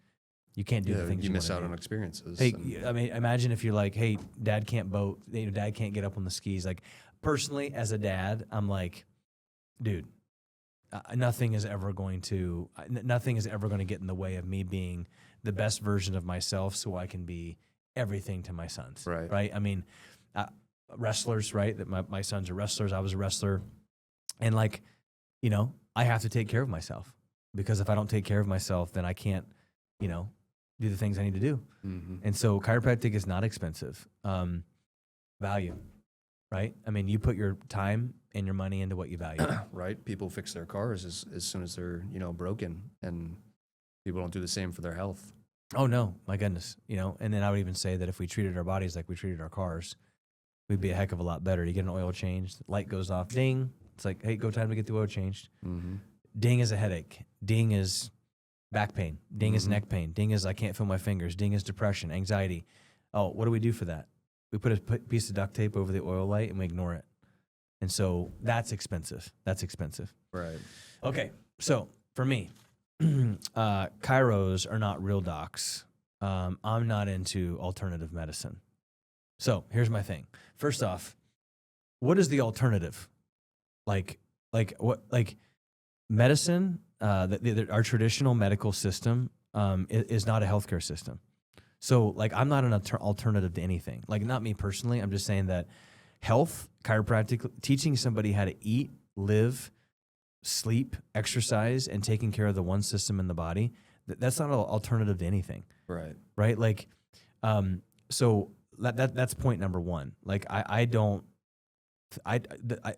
You can't do the things you miss out on experiences. Hey, I mean, imagine if you're like, hey, dad can't boat, dad can't get up on the skis. Like, personally, as a dad, I'm like, dude, nothing is ever going to get in the way of me being the best version of myself, so I can be everything to my sons. Right. I mean, wrestlers, right? That my sons are wrestlers. I was a wrestler, and like, I have to take care of myself, because if I don't take care of myself, then I can't, do the things I need to do. Mm-hmm. And so chiropractic is not expensive. Value, right? I mean, you put your time and your money into what you value. Right. People fix their cars as soon as they're, broken, and people don't do the same for their health. Oh no, my goodness. And then I would even say that if we treated our bodies like we treated our cars, we'd be a heck of a lot better. You get an oil change, the light goes off, ding. It's like, hey, go time to get the oil changed. Mm-hmm. Ding is a headache. Ding is back pain. Ding is neck pain. Ding is I can't feel my fingers. Ding is depression, anxiety. Oh, what do we do for that? We put a piece of duct tape over the oil light and we ignore it. And so that's expensive. Right. Okay. So for me, chiros are not real docs. I'm not into alternative medicine. So here's my thing. First off, what is the alternative? Like medicine, our traditional medical system is not a healthcare system. So I'm not an alternative to anything. Not me personally. I'm just saying that health, chiropractic, teaching somebody how to eat, live, sleep, exercise, and taking care of the one system in the body, that's not an alternative to anything. Right. Right? So that's point number one.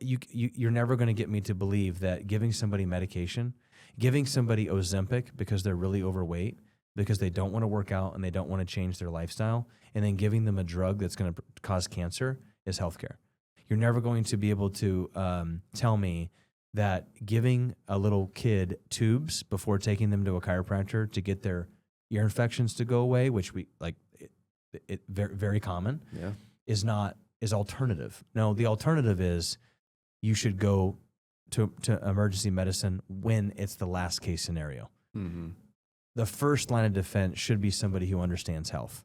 You're never going to get me to believe that giving somebody medication, giving somebody Ozempic because they're really overweight, because they don't want to work out and they don't want to change their lifestyle, and then giving them a drug that's going to cause cancer is healthcare. You're never going to be able to tell me that giving a little kid tubes before taking them to a chiropractor to get their ear infections to go away, which it very, very common, is alternative. No, the alternative is you should go to emergency medicine when it's the last case scenario. Mm-hmm. The first line of defense should be somebody who understands health,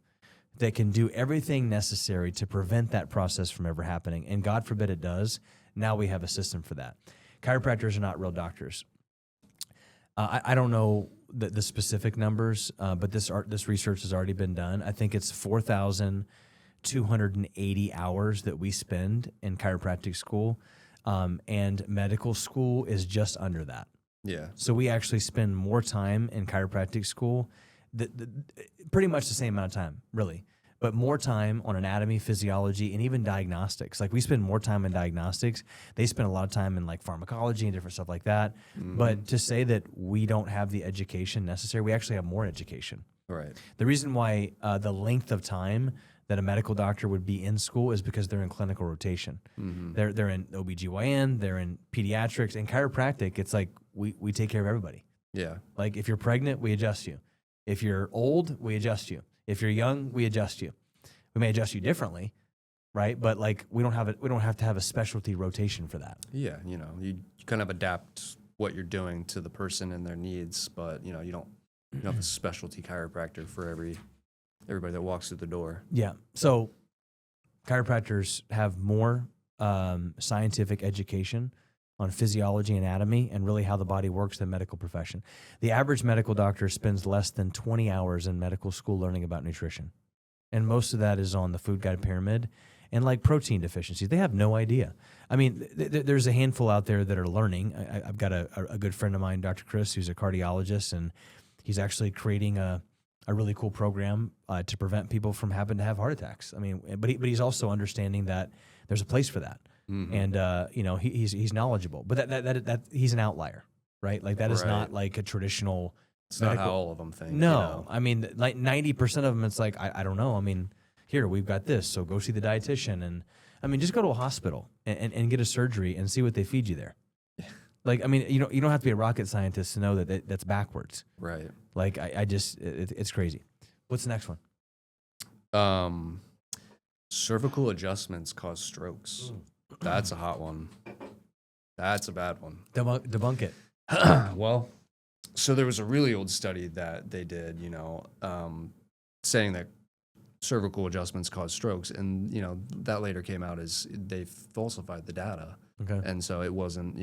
that can do everything necessary to prevent that process from ever happening. And God forbid it does. Now we have a system for that. Chiropractors are not real doctors. I don't know the specific numbers, but this research has already been done. I think it's 4,280 hours that we spend in chiropractic school, and medical school is just under that. Yeah. So we actually spend more time in chiropractic school, pretty much the same amount of time, really, but more time on anatomy, physiology, and even diagnostics. We spend more time in diagnostics. They spend a lot of time in pharmacology and different stuff like that. Mm-hmm. But to say that we don't have the education necessary, we actually have more education. Right. The reason why the length of time that a medical doctor would be in school is because they're in clinical rotation. Mm-hmm. They're in OBGYN, they're in pediatrics, and chiropractic, it's we take care of everybody. Yeah. If you're pregnant, we adjust you. If you're old, we adjust you. If you're young, we adjust you. We may adjust you differently, right? But like we don't have to have a specialty rotation for that. Yeah, you kind of adapt what you're doing to the person and their needs, but you don't have a specialty chiropractor for everybody that walks through the door. Yeah. So chiropractors have more scientific education on physiology, anatomy, and really how the body works than medical profession. The average medical doctor spends less than 20 hours in medical school learning about nutrition. And most of that is on the food guide pyramid and like protein deficiencies. They have no idea. I mean, there's a handful out there that are learning. I've got a good friend of mine, Dr. Chris, who's a cardiologist, and he's actually creating a really cool program to prevent people from having to have heart attacks. I mean, but he's also understanding that there's a place for that. Mm-hmm. And he's knowledgeable, but that he's an outlier, right? Like that is Right. not like a traditional. It's not how all of them think. No, I mean, like 90% of them, it's like I don't know. I mean, here we've got this, so go see the dietitian, and I mean, just go to a hospital and get a surgery and see what they feed you there. Like, I mean, you don't have to be a rocket scientist to know that's backwards. Right. Like, it's crazy. What's the next one? Cervical adjustments cause strokes. That's a hot one. That's a bad one. Debunk it. Well, so there was a really old study that they did, saying that cervical adjustments cause strokes, and that later came out as they falsified the data, Okay. and so it wasn't,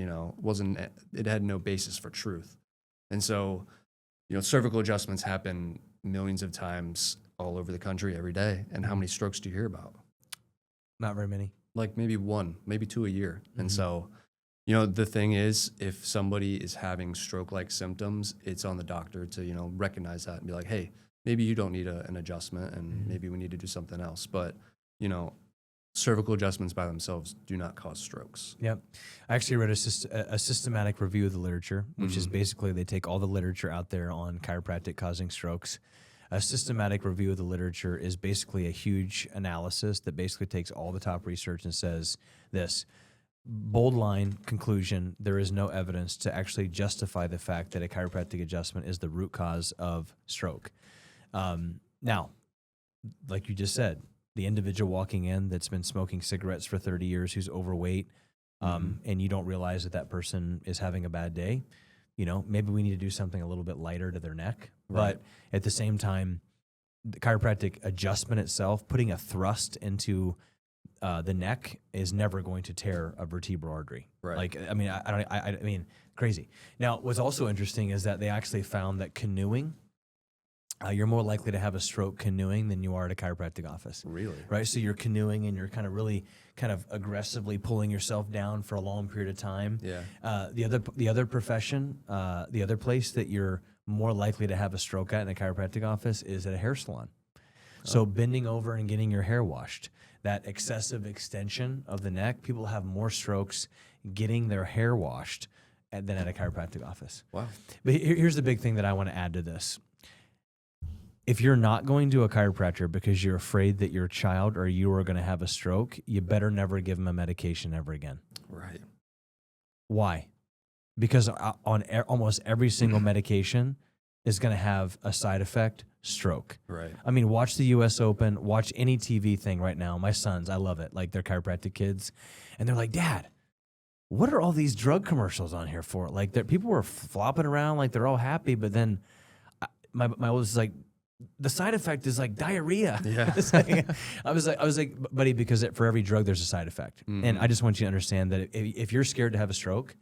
it had no basis for truth, and so cervical adjustments happen millions of times all over the country every day, and how many strokes do you hear about? Not very many. Like maybe one, maybe two a year. And Mhm. so, the thing is, if somebody is having stroke-like symptoms, it's on the doctor to, recognize that and be like, hey, maybe you don't need an adjustment and maybe we need to do something else. But, cervical adjustments by themselves do not cause strokes. Yep. I actually read a systematic review of the literature, which is basically they take all the literature out there on chiropractic causing strokes. A systematic review of the literature is basically a huge analysis that basically takes all the top research and says this: bold line conclusion, there is no evidence to actually justify the fact that a chiropractic adjustment is the root cause of stroke. Now, like you just said, the individual walking in that's been smoking cigarettes for 30 years, who's overweight, and you don't realize that person is having a bad day, maybe we need to do something a little bit lighter to their neck. Right. But at the same time, the chiropractic adjustment itself, putting a thrust into the neck, is never going to tear a vertebral artery. Right. Like, I mean, I mean, crazy. Now, what's also interesting is that they actually found that canoeing, you're more likely to have a stroke canoeing than you are at a chiropractic office. Really? Right? So you're canoeing and you're kind of aggressively pulling yourself down for a long period of time. Yeah. The other profession, the other place that you're more likely to have a stroke at in a chiropractic office is at a hair salon. So bending over and getting your hair washed, that excessive extension of the neck, people have more strokes getting their hair washed than at a chiropractic office. Wow. But here's the big thing that I want to add to this. If you're not going to a chiropractor because you're afraid that your child or you are going to have a stroke, you better never give them a medication ever again. Right. Why? Because on almost every single medication is going to have a side effect: stroke. Right. I mean, watch the U.S. Open, watch any TV thing right now. My sons, I love it. Like, they're chiropractic kids, and they're like, Dad, what are all these drug commercials on here for? Like, people were flopping around like they're all happy, but then my oldest is like, the side effect is like diarrhea. Yeah. I was like, buddy, because for every drug there's a side effect, and I just want you to understand that if you're scared to have a stroke,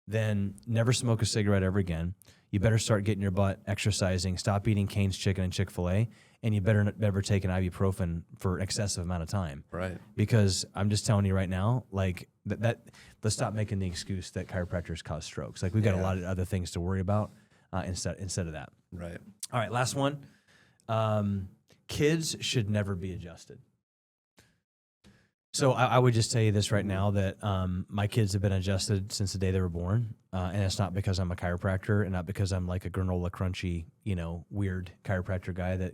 then never smoke a cigarette ever again. You better start getting your butt exercising. Stop eating Cane's Chicken and Chick-fil-A, and you better never take an ibuprofen for an excessive amount of time. Right. Because I'm just telling you right now, like that let's stop making the excuse that chiropractors cause strokes. Like, we've got a lot of other things to worry about instead of that. Right. All right, last one. Kids should never be adjusted. So I would just tell you this right now, that my kids have been adjusted since the day they were born, and it's not because I'm a chiropractor and not because I'm like a granola crunchy, weird chiropractor guy that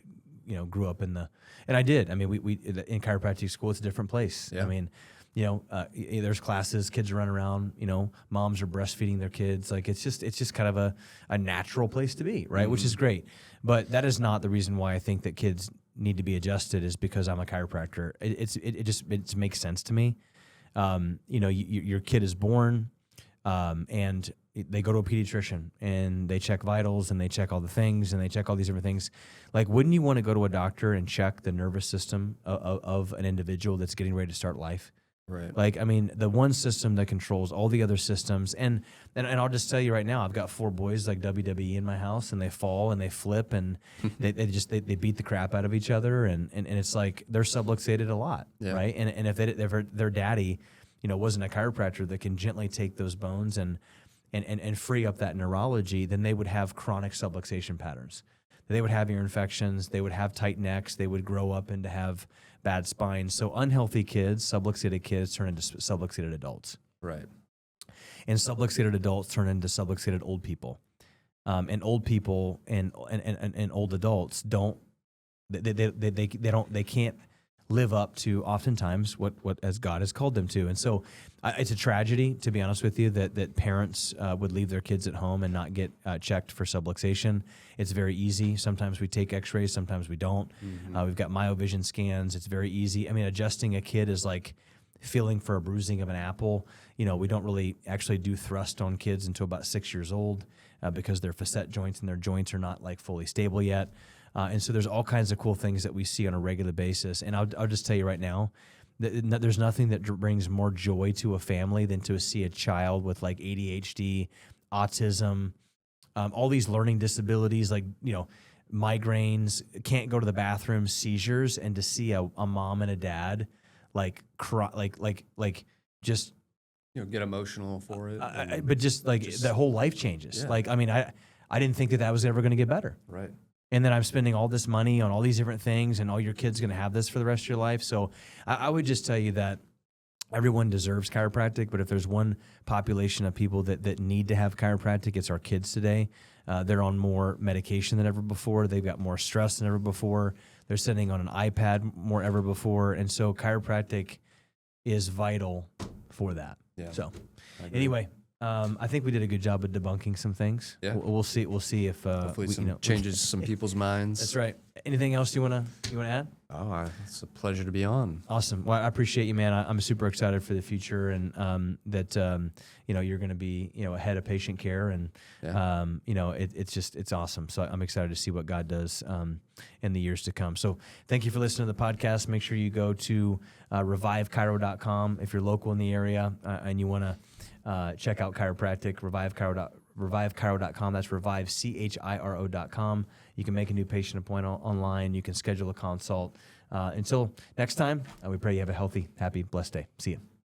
grew up and I did. I mean, we in chiropractic school, it's a different place. Yeah. I mean, there's classes, kids run around, moms are breastfeeding their kids. Like, it's just kind of a natural place to be, right? Which is great. But that is not the reason why I think that kids need to be adjusted is because I'm a chiropractor. It makes sense to me. Your kid is born, and they go to a pediatrician and they check vitals and they check all the things and they check all these different things. Like, wouldn't you want to go to a doctor and check the nervous system of an individual that's getting ready to start life? Right. Like, I mean, the one system that controls all the other systems. And I'll just tell you right now, I've got 4 boys like WWE in my house, and they fall and they flip and they beat the crap out of each other. And it's like they're subluxated a lot. Yeah. Right. And if their daddy, wasn't a chiropractor that can gently take those bones and free up that neurology, then they would have chronic subluxation patterns. They would have ear infections. They would have tight necks. They would grow up into have bad spines. So unhealthy kids, subluxated kids, turn into subluxated adults. Right. And subluxated adults turn into subluxated old people. And old people and old adults they can't live up to oftentimes what as God has called them to. And so it's a tragedy, to be honest with you, that parents would leave their kids at home and not get checked for subluxation. It's very easy. Sometimes we take x-rays, sometimes we don't. We've got myovision scans. It's very easy. I mean, adjusting a kid is like feeling for a bruising of an apple. We don't really actually do thrust on kids until about 6 years old because their facet joints and their joints are not like fully stable yet. And so there's all kinds of cool things that we see on a regular basis. And I'll just tell you right now, that there's nothing that brings more joy to a family than to see a child with like ADHD, autism, all these learning disabilities, like, migraines, can't go to the bathroom, seizures, and to see a mom and a dad like cry, like just get emotional for it. but just that whole life changes. Yeah. Like, I mean, I didn't think that was ever going to get better. Right. And then I'm spending all this money on all these different things, and all your kids going to have this for the rest of your life. So I would just tell you that everyone deserves chiropractic, but if there's one population of people that need to have chiropractic, it's our kids today. They're on more medication than ever before. They've got more stress than ever before. They're sitting on an iPad more ever before. And so chiropractic is vital for that. Yeah. So anyway, I think we did a good job of debunking some things. Yeah. We'll see. We'll see if hopefully changes some people's minds. That's right. Anything else you wanna add? Oh, it's a pleasure to be on. Awesome. Well, I appreciate you, man. I'm super excited for the future, and that you're going to be ahead of patient care, and it's awesome. So I'm excited to see what God does in the years to come. So thank you for listening to the podcast. Make sure you go to revivechiro.com if you're local in the area and you want to check out chiropractic. ReviveChiro.com. That's ReviveChiro.com. You can make a new patient appointment online. You can schedule a consult. Until next time, we pray you have a healthy, happy, blessed day. See you.